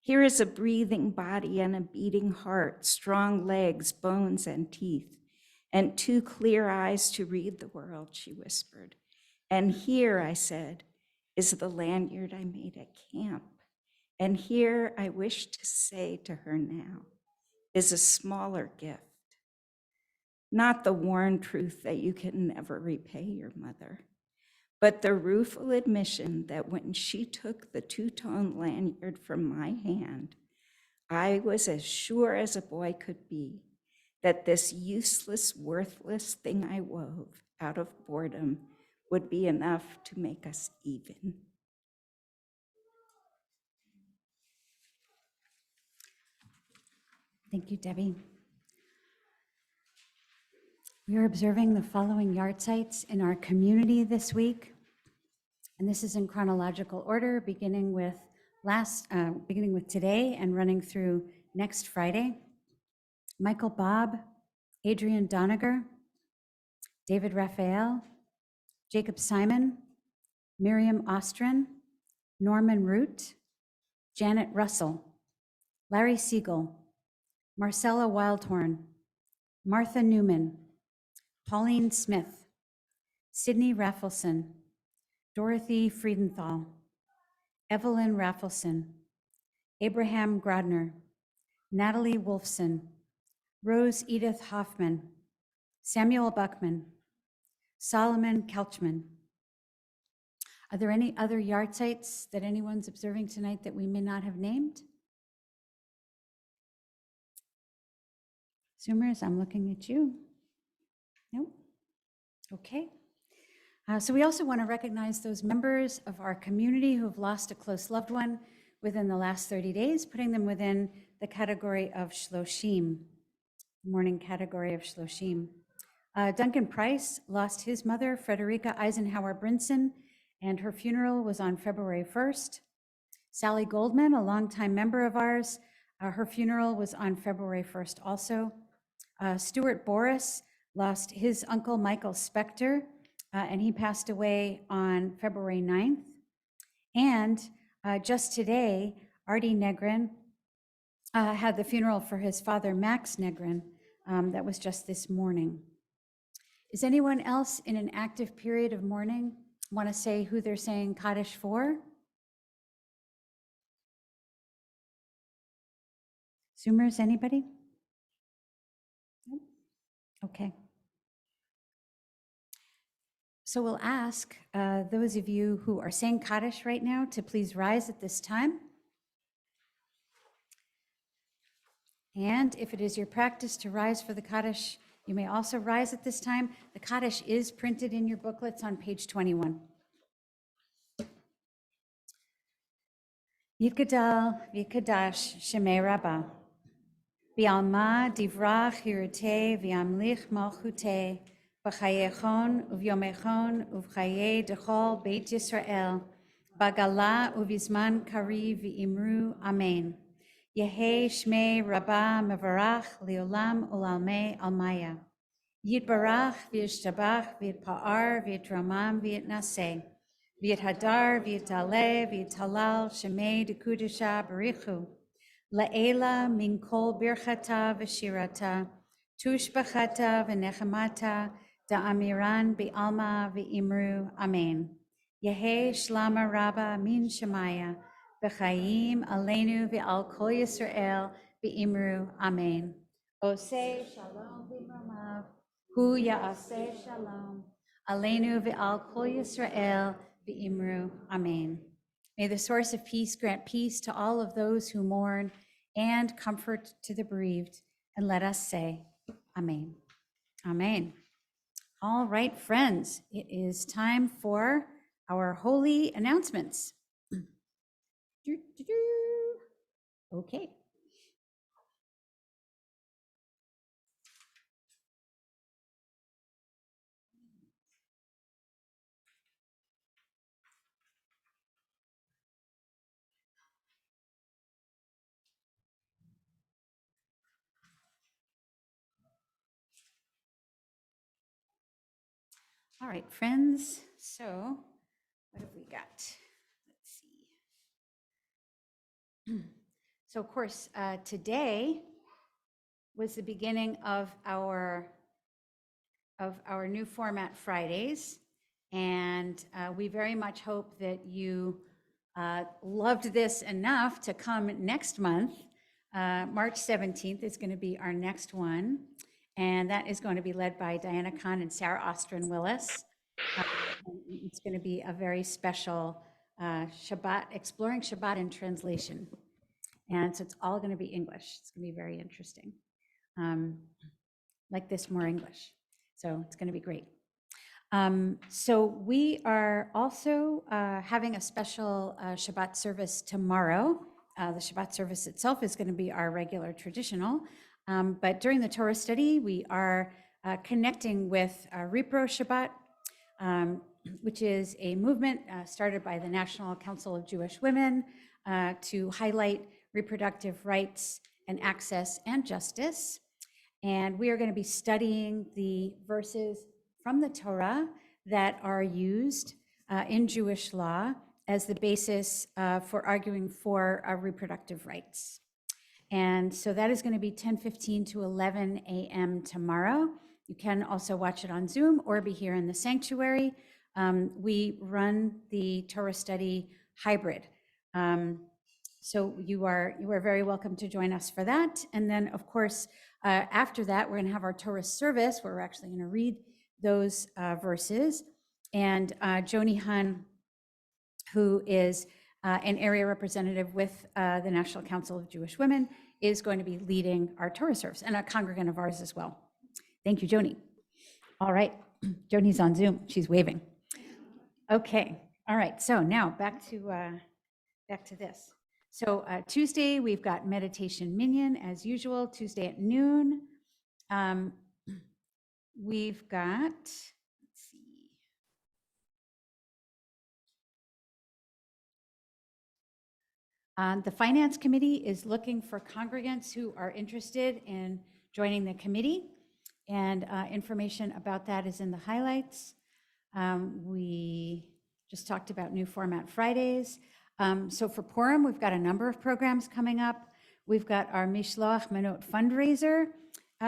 Here is a breathing body and a beating heart, strong legs, bones, and teeth, and 2 clear eyes to read the world, she whispered. And here, I said, is the lanyard I made at camp. And here, I wish to say to her now, is a smaller gift. Not the worn truth that you can never repay your mother, but the rueful admission that when she took the 2-tone lanyard from my hand, I was as sure as a boy could be that this useless, worthless thing I wove out of boredom would be enough to make us even. Thank you, Debbie. We are observing the following yahrzeits in our community this week. And this is in chronological order, beginning with today and running through next Friday. Michael Bob, Adrienne Doniger, David Raphael, Jacob Simon, Miriam Ostrin, Norman Root, Janet Russell, Larry Siegel, Marcella Wildhorn, Martha Newman, Pauline Smith, Sydney Raffleson, Dorothy Friedenthal, Evelyn Raffleson, Abraham Grodner, Natalie Wolfson, Rose Edith Hoffman, Samuel Buckman, Solomon Kelchman. Are there any other yahrzeits that anyone's observing tonight that we may not have named? Zoomers, I'm looking at you. No? Okay. So we also want to recognize those members of our community who have lost a close loved one within the last 30 days, putting them within the category of Shloshim, mourning category of Shloshim. Duncan Price lost his mother, Frederica Eisenhower Brinson, and her funeral was on February 1st. Sally Goldman, a longtime member of ours, her funeral was on February 1st also. Stuart Boris lost his uncle, Michael Spector, and he passed away on February 9th. And just today, Artie Negrin had the funeral for his father, Max Negrin. That was just this morning. Is anyone else in an active period of mourning want to say who they're saying Kaddish for? Zoomers, anybody? Nope. Okay. So we'll ask those of you who are saying Kaddish right now to please rise at this time. And if it is your practice to rise for the Kaddish, you may also rise at this time. The Kaddish is printed in your booklets on page 21. Yitgadal v'yikadash shemei Rabbah. V'alma divrach yirutei v'yamlich malchutei b'chayechon uv'yomechon uv'chayei dechol Beit Yisrael b'gala uv'izman kari v'imru amen. Yehei shmei Rabbah mevarach leolam ulalmei almaya. Yitbarach v'yishtabach v'yitpa'ar v'yitramam v'yitnaseh. V'yithadar v'yitaleh v'yitalal shemei dekudesha barichu. La'ela min kol birchata v'shirata, tushbachata v'nechemata, da'amiran be'alma v'imru, amen. Yehei shlama rabba min shemaya, v'chayim aleinu v'al kol Yisrael v'imru, amen. Oseh shalom v'imramav, hu ya'aseh shalom, aleinu v'al kol Yisrael v'imru, amen. May the source of peace grant peace to all of those who mourn and comfort to the bereaved. And let us say, Amen. Amen. All right, friends, it is time for our holy announcements. Okay. All right, friends. So what have we got? Let's see. So of course, today was the beginning of our new format Fridays. And we very much hope that you loved this enough to come next month. March 17th is going to be our next one. And that is going to be led by Diana Kahn and Sarah Ostrin Willis. It's going to be a very special Shabbat, exploring Shabbat in translation. And so it's all going to be English. It's going to be very interesting. Like this, more English. So it's going to be great. So we are also having a special Shabbat service tomorrow. The Shabbat service itself is going to be our regular traditional. But during the Torah study, we are connecting with Repro Shabbat, which is a movement started by the National Council of Jewish Women to highlight reproductive rights and access and justice. And we are going to be studying the verses from the Torah that are used in Jewish law as the basis for arguing for reproductive rights. And so that is going to be 10:15 to 11 a.m. tomorrow. You can also watch it on Zoom or be here in the sanctuary. We run the Torah study hybrid. So you are very welcome to join us for that. And then, of course, after that, we're going to have our Torah service where we're actually going to read those verses. And Joni Hun, who is an area representative with the National Council of Jewish Women, is going to be leading our Torah service, and a congregant of ours as well. Thank you, Joni. All right, Joni's on Zoom. She's waving. Okay. All right. So now back to this. So Tuesday, we've got meditation minyan as usual, Tuesday at noon. We've got, let's see. The Finance Committee is looking for congregants who are interested in joining the committee, and information about that is in the highlights. We just talked about new format Fridays. So for Purim, we've got a number of programs coming up. We've got our Mishloach Manot fundraiser,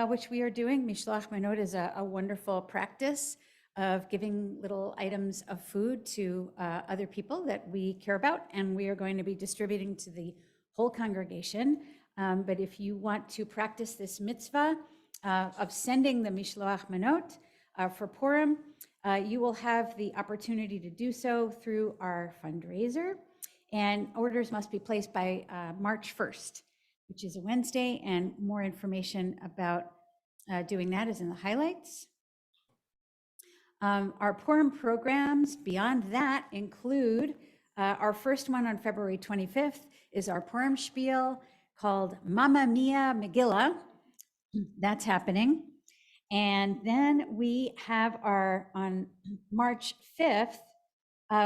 which we are doing. Mishloach Manot is a wonderful practice of giving little items of food to other people that we care about, and we are going to be distributing to the whole congregation But if you want to practice this mitzvah of sending the Mishloach Manot for Purim, you will have the opportunity to do so through our fundraiser. And orders must be placed by March 1st, which is a Wednesday, and more information about doing that is in the highlights. Our Purim programs beyond that include our first one on February 25th is our Purim spiel called Mamma Mia Megillah. That's happening. And then we have on March 5th,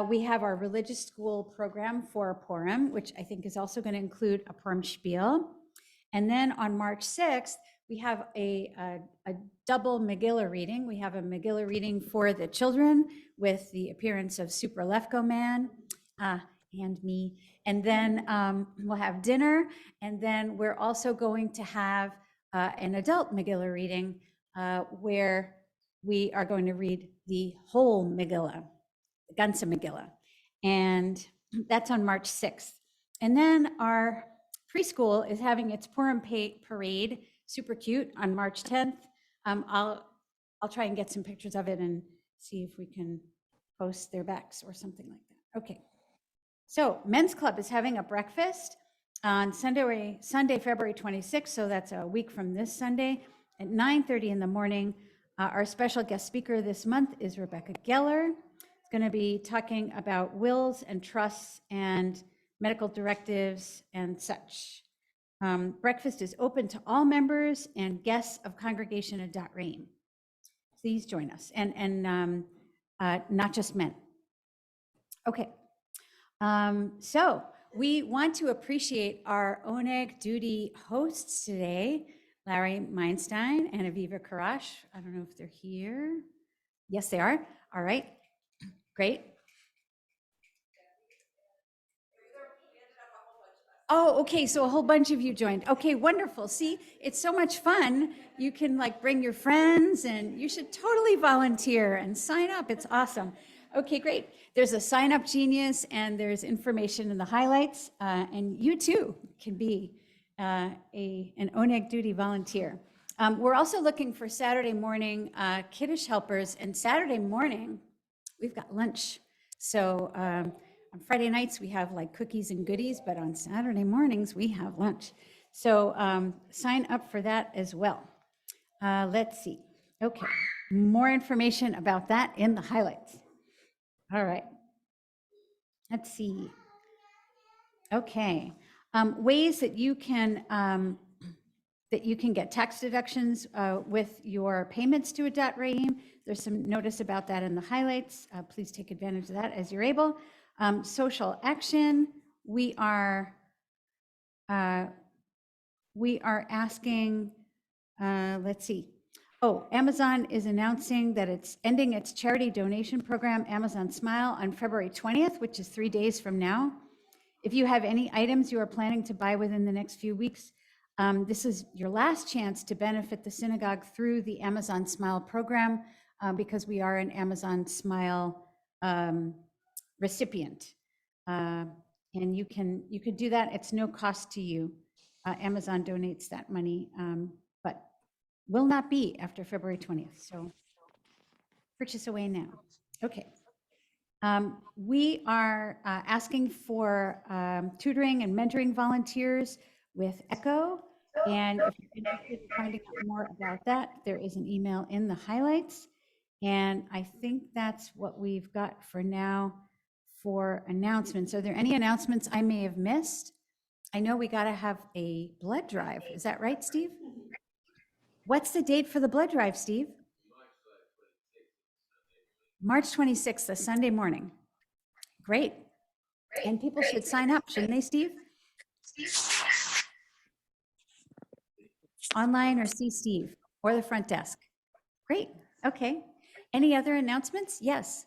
we have our religious school program for Purim, which I think is also going to include a Purim spiel. And then on March 6th, we have a double Megillah reading. We have a Megillah reading for the children with the appearance of Super Lefko Man and me. And then we'll have dinner. And then we're also going to have an adult Megillah reading where we are going to read the whole Megillah, the Ganze Megillah. And that's on March 6th. And then our preschool is having its Purim parade, super cute, on March 10th. I'll try and get some pictures of it and see if we can post their backs or something like that. Okay. So Men's Club is having a breakfast on Sunday, February 26th. So that's a week from this Sunday at 9:30 in the morning. Our special guest speaker this month is Rebecca Geller. It's going to be talking about wills and trusts and medical directives and such. Breakfast is open to all members and guests of Congregation of Dot Reim. Please join us, and not just men. Okay, so we want to appreciate our Oneg duty hosts today, Larry Meinstein and Aviva Karash. I don't know if they're here. Yes, they are. All right, great. Oh, okay, so a whole bunch of you joined. Okay, wonderful. See, it's so much fun. You can like bring your friends and you should totally volunteer and sign up. It's awesome. Okay, great. There's a sign up genius and there's information in the highlights, and you too can be an Oneg duty volunteer. We're also looking for Saturday morning Kiddush helpers, and Saturday morning we've got lunch. So on Friday nights, we have like cookies and goodies, but on Saturday mornings, we have lunch. So sign up for that as well. Let's see. Okay, more information about that in the highlights. All right. Let's see. Okay. Ways that you can get tax deductions with your payments to a Dot Reim. There's some notice about that in the highlights. Please take advantage of that as you're able. Social action, we are asking, let's see. Oh, Amazon is announcing that it's ending its charity donation program, Amazon Smile, on February 20th, which is 3 days from now. If you have any items you are planning to buy within the next few weeks, this is your last chance to benefit the synagogue through the Amazon Smile program, because we are an Amazon Smile recipient, and you could do that. It's no cost to you. Amazon donates that money, but will not be after February 20th. So purchase away now. Okay. We are asking for tutoring and mentoring volunteers with ECHO. And if you're interested in finding out more about that, there is an email in the highlights. And I think that's what we've got for now for announcements. Are there any announcements I may have missed? I know we got to have a blood drive. Is that right, Steve? What's the date for the blood drive, Steve? March 26th, a Sunday morning. Great. And people should sign up, shouldn't they, Steve? Online or see Steve or the front desk. Great. Okay. Any other announcements? Yes.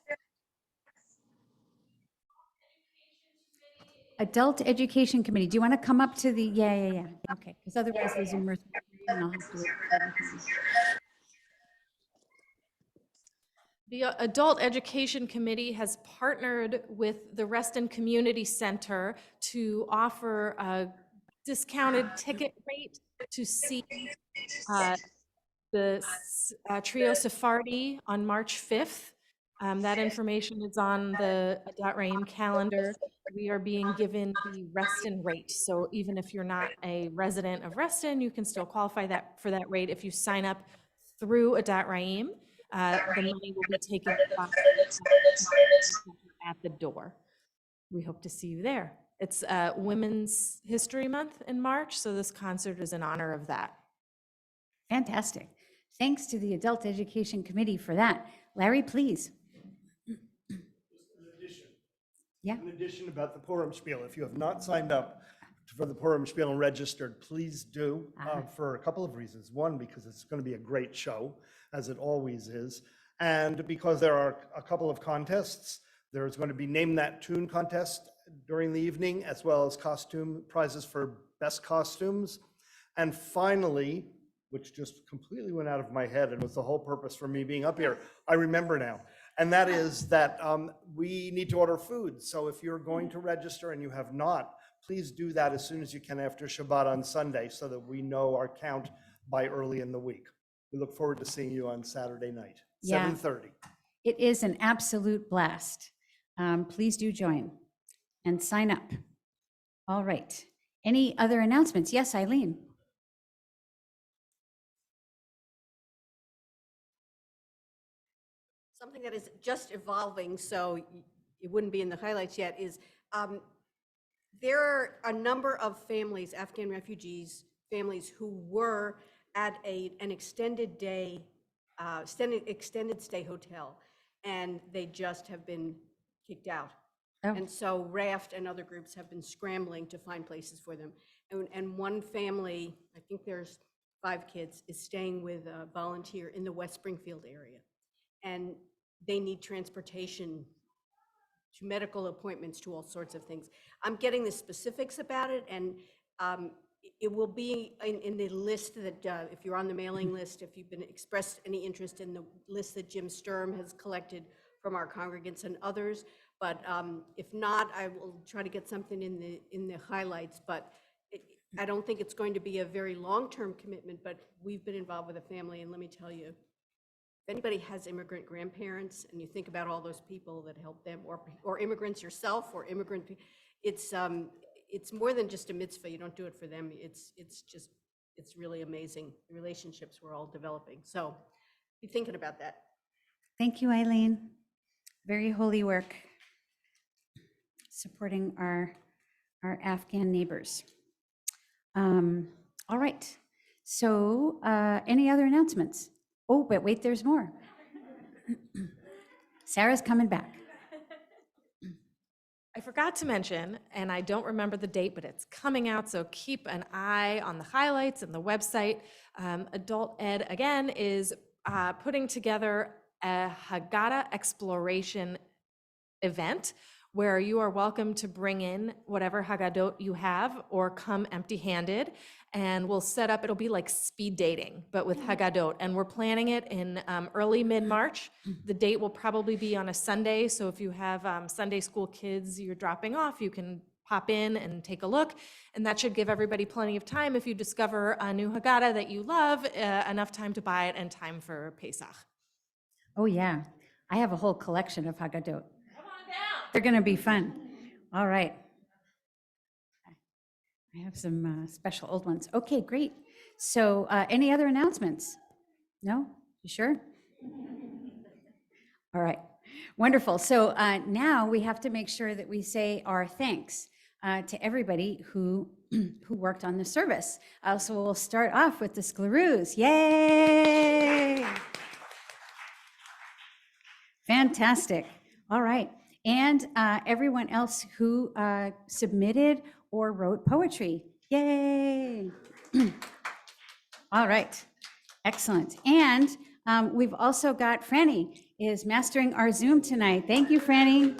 Adult Education Committee. Do you want to come up to the, yeah. Okay, because otherwise the Zoomers, and I'll have to wait for everything. The Adult Education Committee has partnered with the Reston Community Center to offer discounted ticket rate to see the Trio Sephardi on March 5th. That information is on the Adat Raim calendar. We are being given the Reston rate. So even if you're not a resident of Reston, you can still qualify for that rate. If you sign up through Adat Raim, the money will be taken at the door. We hope to see you there. It's Women's History Month in March, so this concert is in honor of that. Fantastic. Thanks to the Adult Education Committee for that. Larry, please. Yeah. An addition about the Purim Spiel. If you have not signed up for the Purim Spiel and registered, please do for a couple of reasons. One, because it's going to be a great show, as it always is. And because there are a couple of contests. There's going to be Name That Tune contest during the evening, as well as costume prizes for best costumes. And finally, which just completely went out of my head and was the whole purpose for me being up here, I remember now. And that is that we need to order food. So if you're going to register and you have not, please do that as soon as you can after Shabbat on Sunday so that we know our count by early in the week. We look forward to seeing you on Saturday night, 7:30. It is an absolute blast. Please do join and sign up. All right. Any other announcements? Yes, Eileen. Something that is just evolving, so it wouldn't be in the highlights yet, is there are a number of families, Afghan refugees, families who were at an extended stay hotel, and they just have been kicked out. Oh. And so RAFT and other groups have been scrambling to find places for them. And one family, I think there's 5 kids, is staying with a volunteer in the West Springfield area. And they need transportation to medical appointments, to all sorts of things. I'm getting the specifics about it, and it will be in the list that, if you're on the mailing list, if you've been expressed any interest in the list that Jim Sturm has collected from our congregants and others. But if not, I will try to get something in the highlights. But I don't think it's going to be a very long-term commitment, but we've been involved with a family, and let me tell you, if anybody has immigrant grandparents and you think about all those people that help them, or immigrants yourself, or it's more than just a mitzvah. You don't do it for them. It's really amazing, the relationships we're all developing. So be thinking about that. Thank you, Eileen. Very holy work, supporting our Afghan neighbors. All right. So any other announcements? Oh, but wait, there's more. Sarah's coming back. I forgot to mention, and I don't remember the date, but it's coming out, so keep an eye on the highlights and the website. Adult Ed, again, is putting together a Haggadah exploration event where you are welcome to bring in whatever Haggadot you have or come empty-handed, and we'll set up, it'll be like speed dating, but with Haggadot, and we're planning it in early mid-March. The date will probably be on a Sunday, so if you have Sunday school kids you're dropping off, you can pop in and take a look, and that should give everybody plenty of time, if you discover a new Haggadah that you love, enough time to buy it and time for Pesach. Oh yeah, I have a whole collection of Haggadot. They're going to be fun. All right. I have some special old ones. Okay, great. So any other announcements? No? You sure? All right. Wonderful. So now we have to make sure that we say our thanks to everybody who worked on the service. So we'll start off with the Skleroos. Yay! Fantastic. All right. And everyone else who submitted or wrote poetry. Yay! All right, excellent. And we've also got Franny is mastering our Zoom tonight. Thank you, Franny.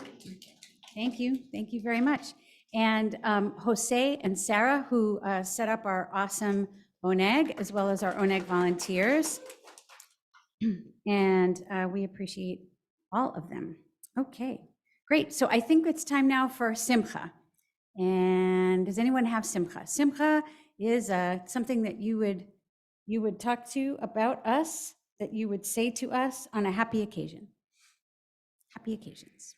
Thank you very much. And Jose and Sarah, who set up our awesome Oneg, as well as our Oneg volunteers. And we appreciate all of them. Okay. Great. So I think it's time now for Simcha. And does anyone have simcha? Simcha is something that you would talk to about us, that you would say to us on a happy occasion. Happy occasions.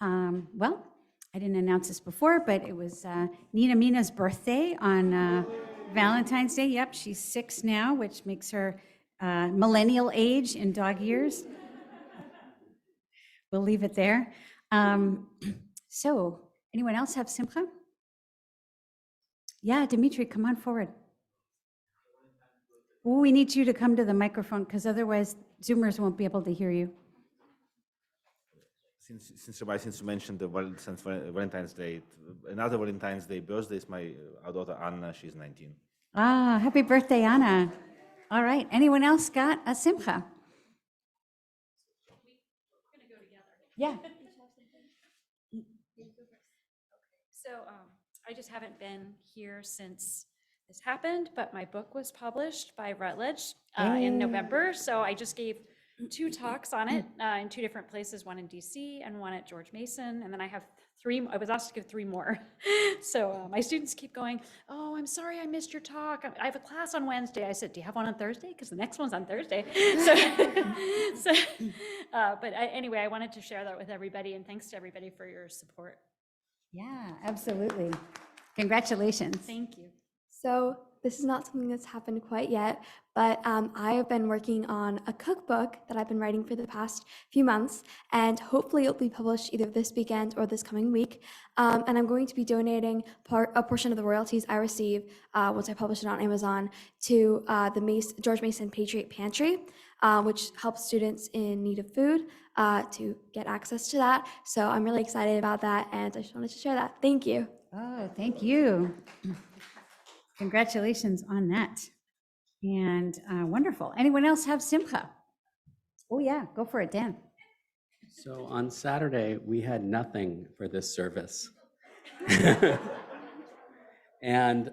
Well, I didn't announce this before, but it was Nina Mina's birthday on Valentine's Day. Yep, she's 6 now, which makes her millennial age in dog years. We'll leave it there. So, anyone else have simcha? Yeah, Dimitri, come on forward. Ooh, we need you to come to the microphone because otherwise Zoomers won't be able to hear you. Since you mentioned since Valentine's Day, another Valentine's Day birthday is our daughter Anna. She's 19. Ah, happy birthday, Anna. All right, anyone else got a simcha? Yeah. So I just haven't been here since this happened, but my book was published by Routledge in November. So I just gave 2 talks on it in 2 different places, one in DC and one at George Mason. And then I have 3, I was asked to give 3 more. So my students keep going, oh, I'm sorry I missed your talk. I have a class on Wednesday. I said, do you have one on Thursday? Because the next one's on Thursday. Anyway, I wanted to share that with everybody, and thanks to everybody for your support. Yeah, absolutely. Congratulations. Thank you. So this is not something that's happened quite yet, but I have been working on a cookbook that I've been writing for the past few months, and hopefully it'll be published either this weekend or this coming week. And I'm going to be donating a portion of the royalties I receive once I publish it on Amazon to the George Mason Patriot Pantry, which helps students in need of food to get access to that. So I'm really excited about that, and I just wanted to share that. Thank you. Oh, thank you. Congratulations on that. And wonderful. Anyone else have simcha? Oh yeah, go for it, Dan. So on Saturday, we had nothing for this service. And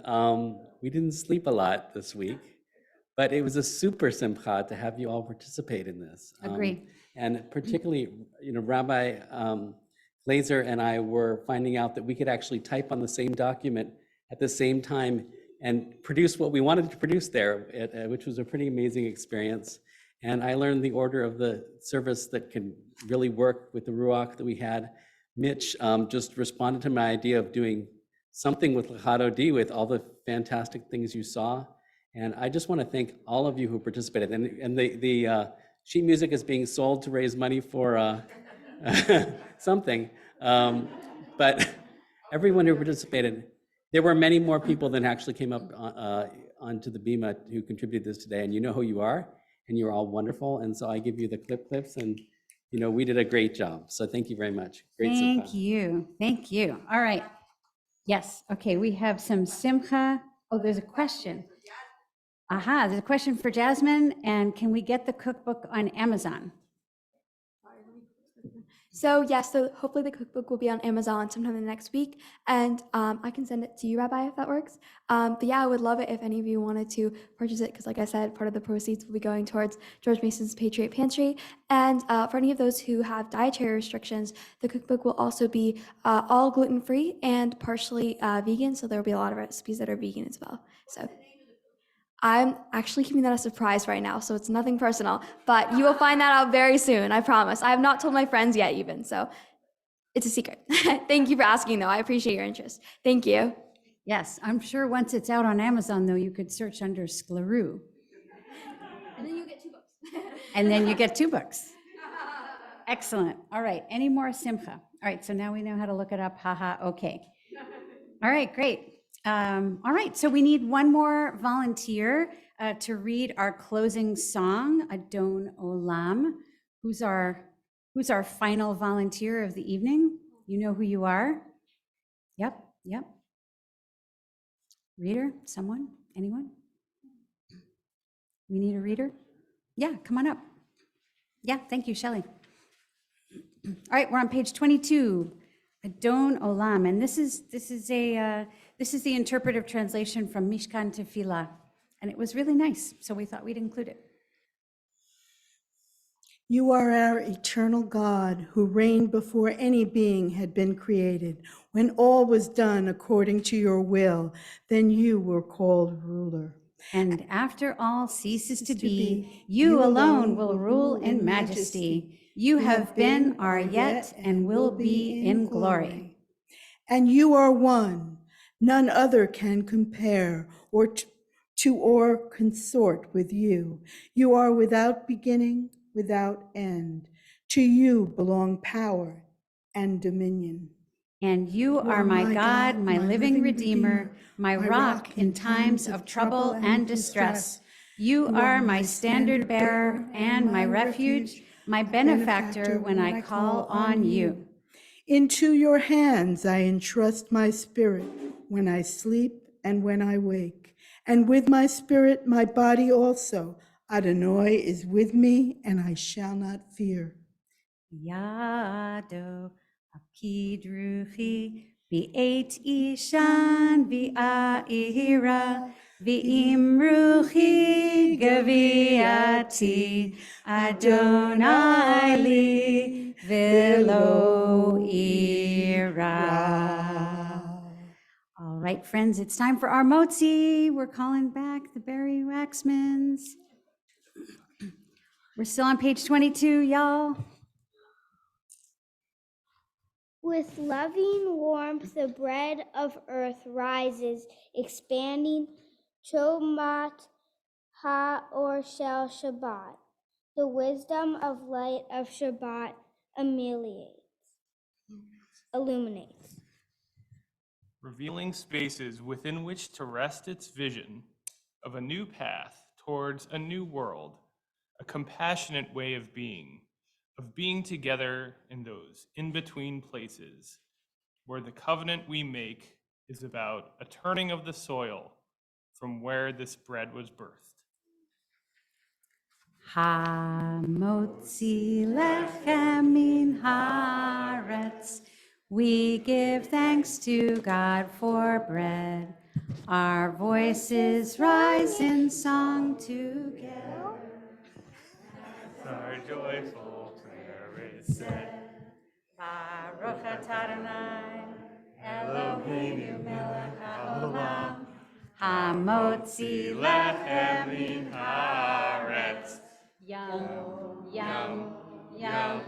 we didn't sleep a lot this week, but it was a super simcha to have you all participate in this. Agree. And particularly, Rabbi Glazer and I were finding out that we could actually type on the same document at the same time and produce what we wanted to produce there, which was a pretty amazing experience. And I learned the order of the service that can really work with the Ruach that we had. Mitch just responded to my idea of doing something with L'chad Odi with all the fantastic things you saw. And I just want to thank all of you who participated. And the sheet music is being sold to raise money for something. But everyone who participated, there were many more people than actually came up onto the bima who contributed this today, and you know who you are, and you're all wonderful. And so I give you the clips, and we did a great job. So thank you very much. Great Thank simcha. you. Thank you. All right. Yes. Okay. We have some simcha. Oh, there's a question. Aha, there's a question for Jasmine. And can we get the cookbook on Amazon? So yes, so hopefully the cookbook will be on Amazon sometime in the next week, and I can send it to you, Rabbi, if that works. But yeah, I would love it if any of you wanted to purchase it, because like I said, part of the proceeds will be going towards George Mason's Patriot Pantry. And for any of those who have dietary restrictions, the cookbook will also be all gluten-free and partially vegan, so there will be a lot of recipes that are vegan as well. So I'm actually keeping that a surprise right now, so it's nothing personal, but you will find that out very soon, I promise. I have not told my friends yet even, so it's a secret. Thank you for asking, though. I appreciate your interest. Thank you. Yes, I'm sure once it's out on Amazon, though, you could search under Skleru. And then you get 2 books. And then you get 2 books. Excellent. All right. Any more simcha? All right. So now we know how to look it up. Haha. Okay. All right. Great. All right. So we need one more volunteer to read our closing song, Adon Olam. Who's our final volunteer of the evening? You know who you are? Yep. Yep. Reader? Someone? Anyone? We need a reader? Yeah, come on up. Yeah, thank you, Shelley. All right, we're on page 22, Adon Olam, and this is the interpretive translation from Mishkan Tefillah, and it was really nice, so we thought we'd include it. You are our eternal God who reigned before any being had been created. When all was done according to your will, then you were called ruler. And after all ceases to be, you alone will rule in majesty. You have been, are yet, and will be in glory. And you are one. None other can compare or consort with you. You are without beginning, without end. To you belong power and dominion. And you are my God, my living Redeemer, my rock in times of trouble and distress. You are my standard bearer and my refuge, my benefactor when I call on you. Into your hands I entrust my spirit when I sleep and when I wake. And with my spirit, my body also. Adonai is with me, and I shall not fear. Yado apkidruchi bi'et ishan bi'ahira v'imruchi gaviati Adonai li velo ira. All right, friends, it's time for our motzi. We're calling back the Barry Waxmans. We're still on page 22, y'all. With loving warmth, the bread of earth rises, expanding Chomat Ha-Or Shel Shabbat. The wisdom of light of Shabbat illuminates. Revealing spaces within which to rest its vision of a new path towards a new world, a compassionate way of being together in those in-between places where the covenant we make is about a turning of the soil from where this bread was birthed. Hamotzi lechem min haaretz. We give thanks to God for bread. Our voices rise in song together. Our joyful prayer is said. Baruch atah Adonai, Eloheinu melech haolam, hamotzi lechem min haaretz. Yum, yum, yum.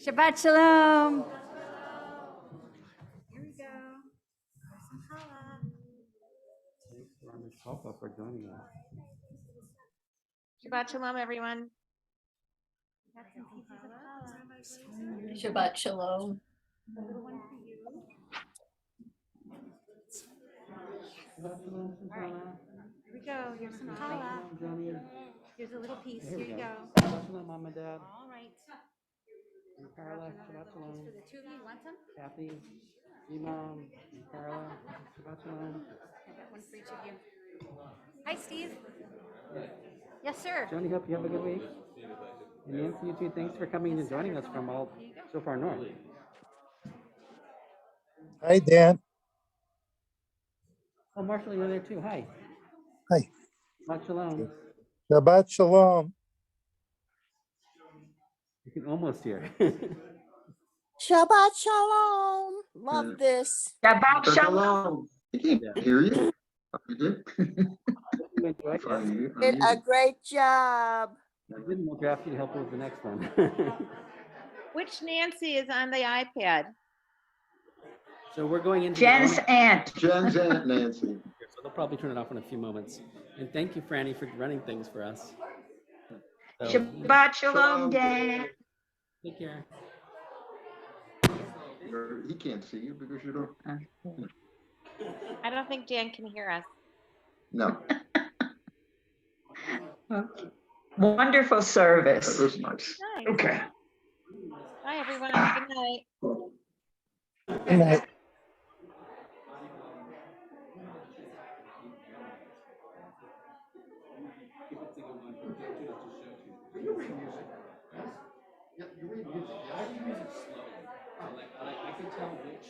Shabbat shalom. Here we go. There's some challah. Thanks, Ms. Hopa, for joining us. Shabbat shalom, everyone. Got some pieces of challah. Shabbat shalom. A little one for you. Shabbat shalom, some All right. challah. Here we go. Here's some challah. Johnny. Here's a little piece. Here Here we you go. go. Shabbat shalom, Mom and Dad. All right. And Carla, Shabbat Piece shalom. for the two of you. Want some? Kathy, Imam, and Carla, Shabbat shalom. I got one for each of you. Hi, Steve. Yes, sir. Johnny, hope you have a good week. And Nancy, you too, thanks for coming and joining us from all so far north. Hi, Dan. Oh, Marshall, you're there too. Hi. Hi. Shabbat shalom. Shabbat shalom. You can almost hear. Shabbat shalom. Love this. Shabbat shalom. I can't hear you. You enjoyed it? Did a great job. I didn't know draft you to help with the next one. Which Nancy is on the iPad? So we're going into Jen's aunt. Jen's aunt Nancy. So they'll probably turn it off in a few moments. And thank you, Franny, for running things for us. So, Shabbat shalom, Dan. take care. He can't see you because you don't. I don't think Dan can hear us. No. Wonderful service. That was nice. Nice. Okay. Bye, everyone. Good night. Good night. I can tell which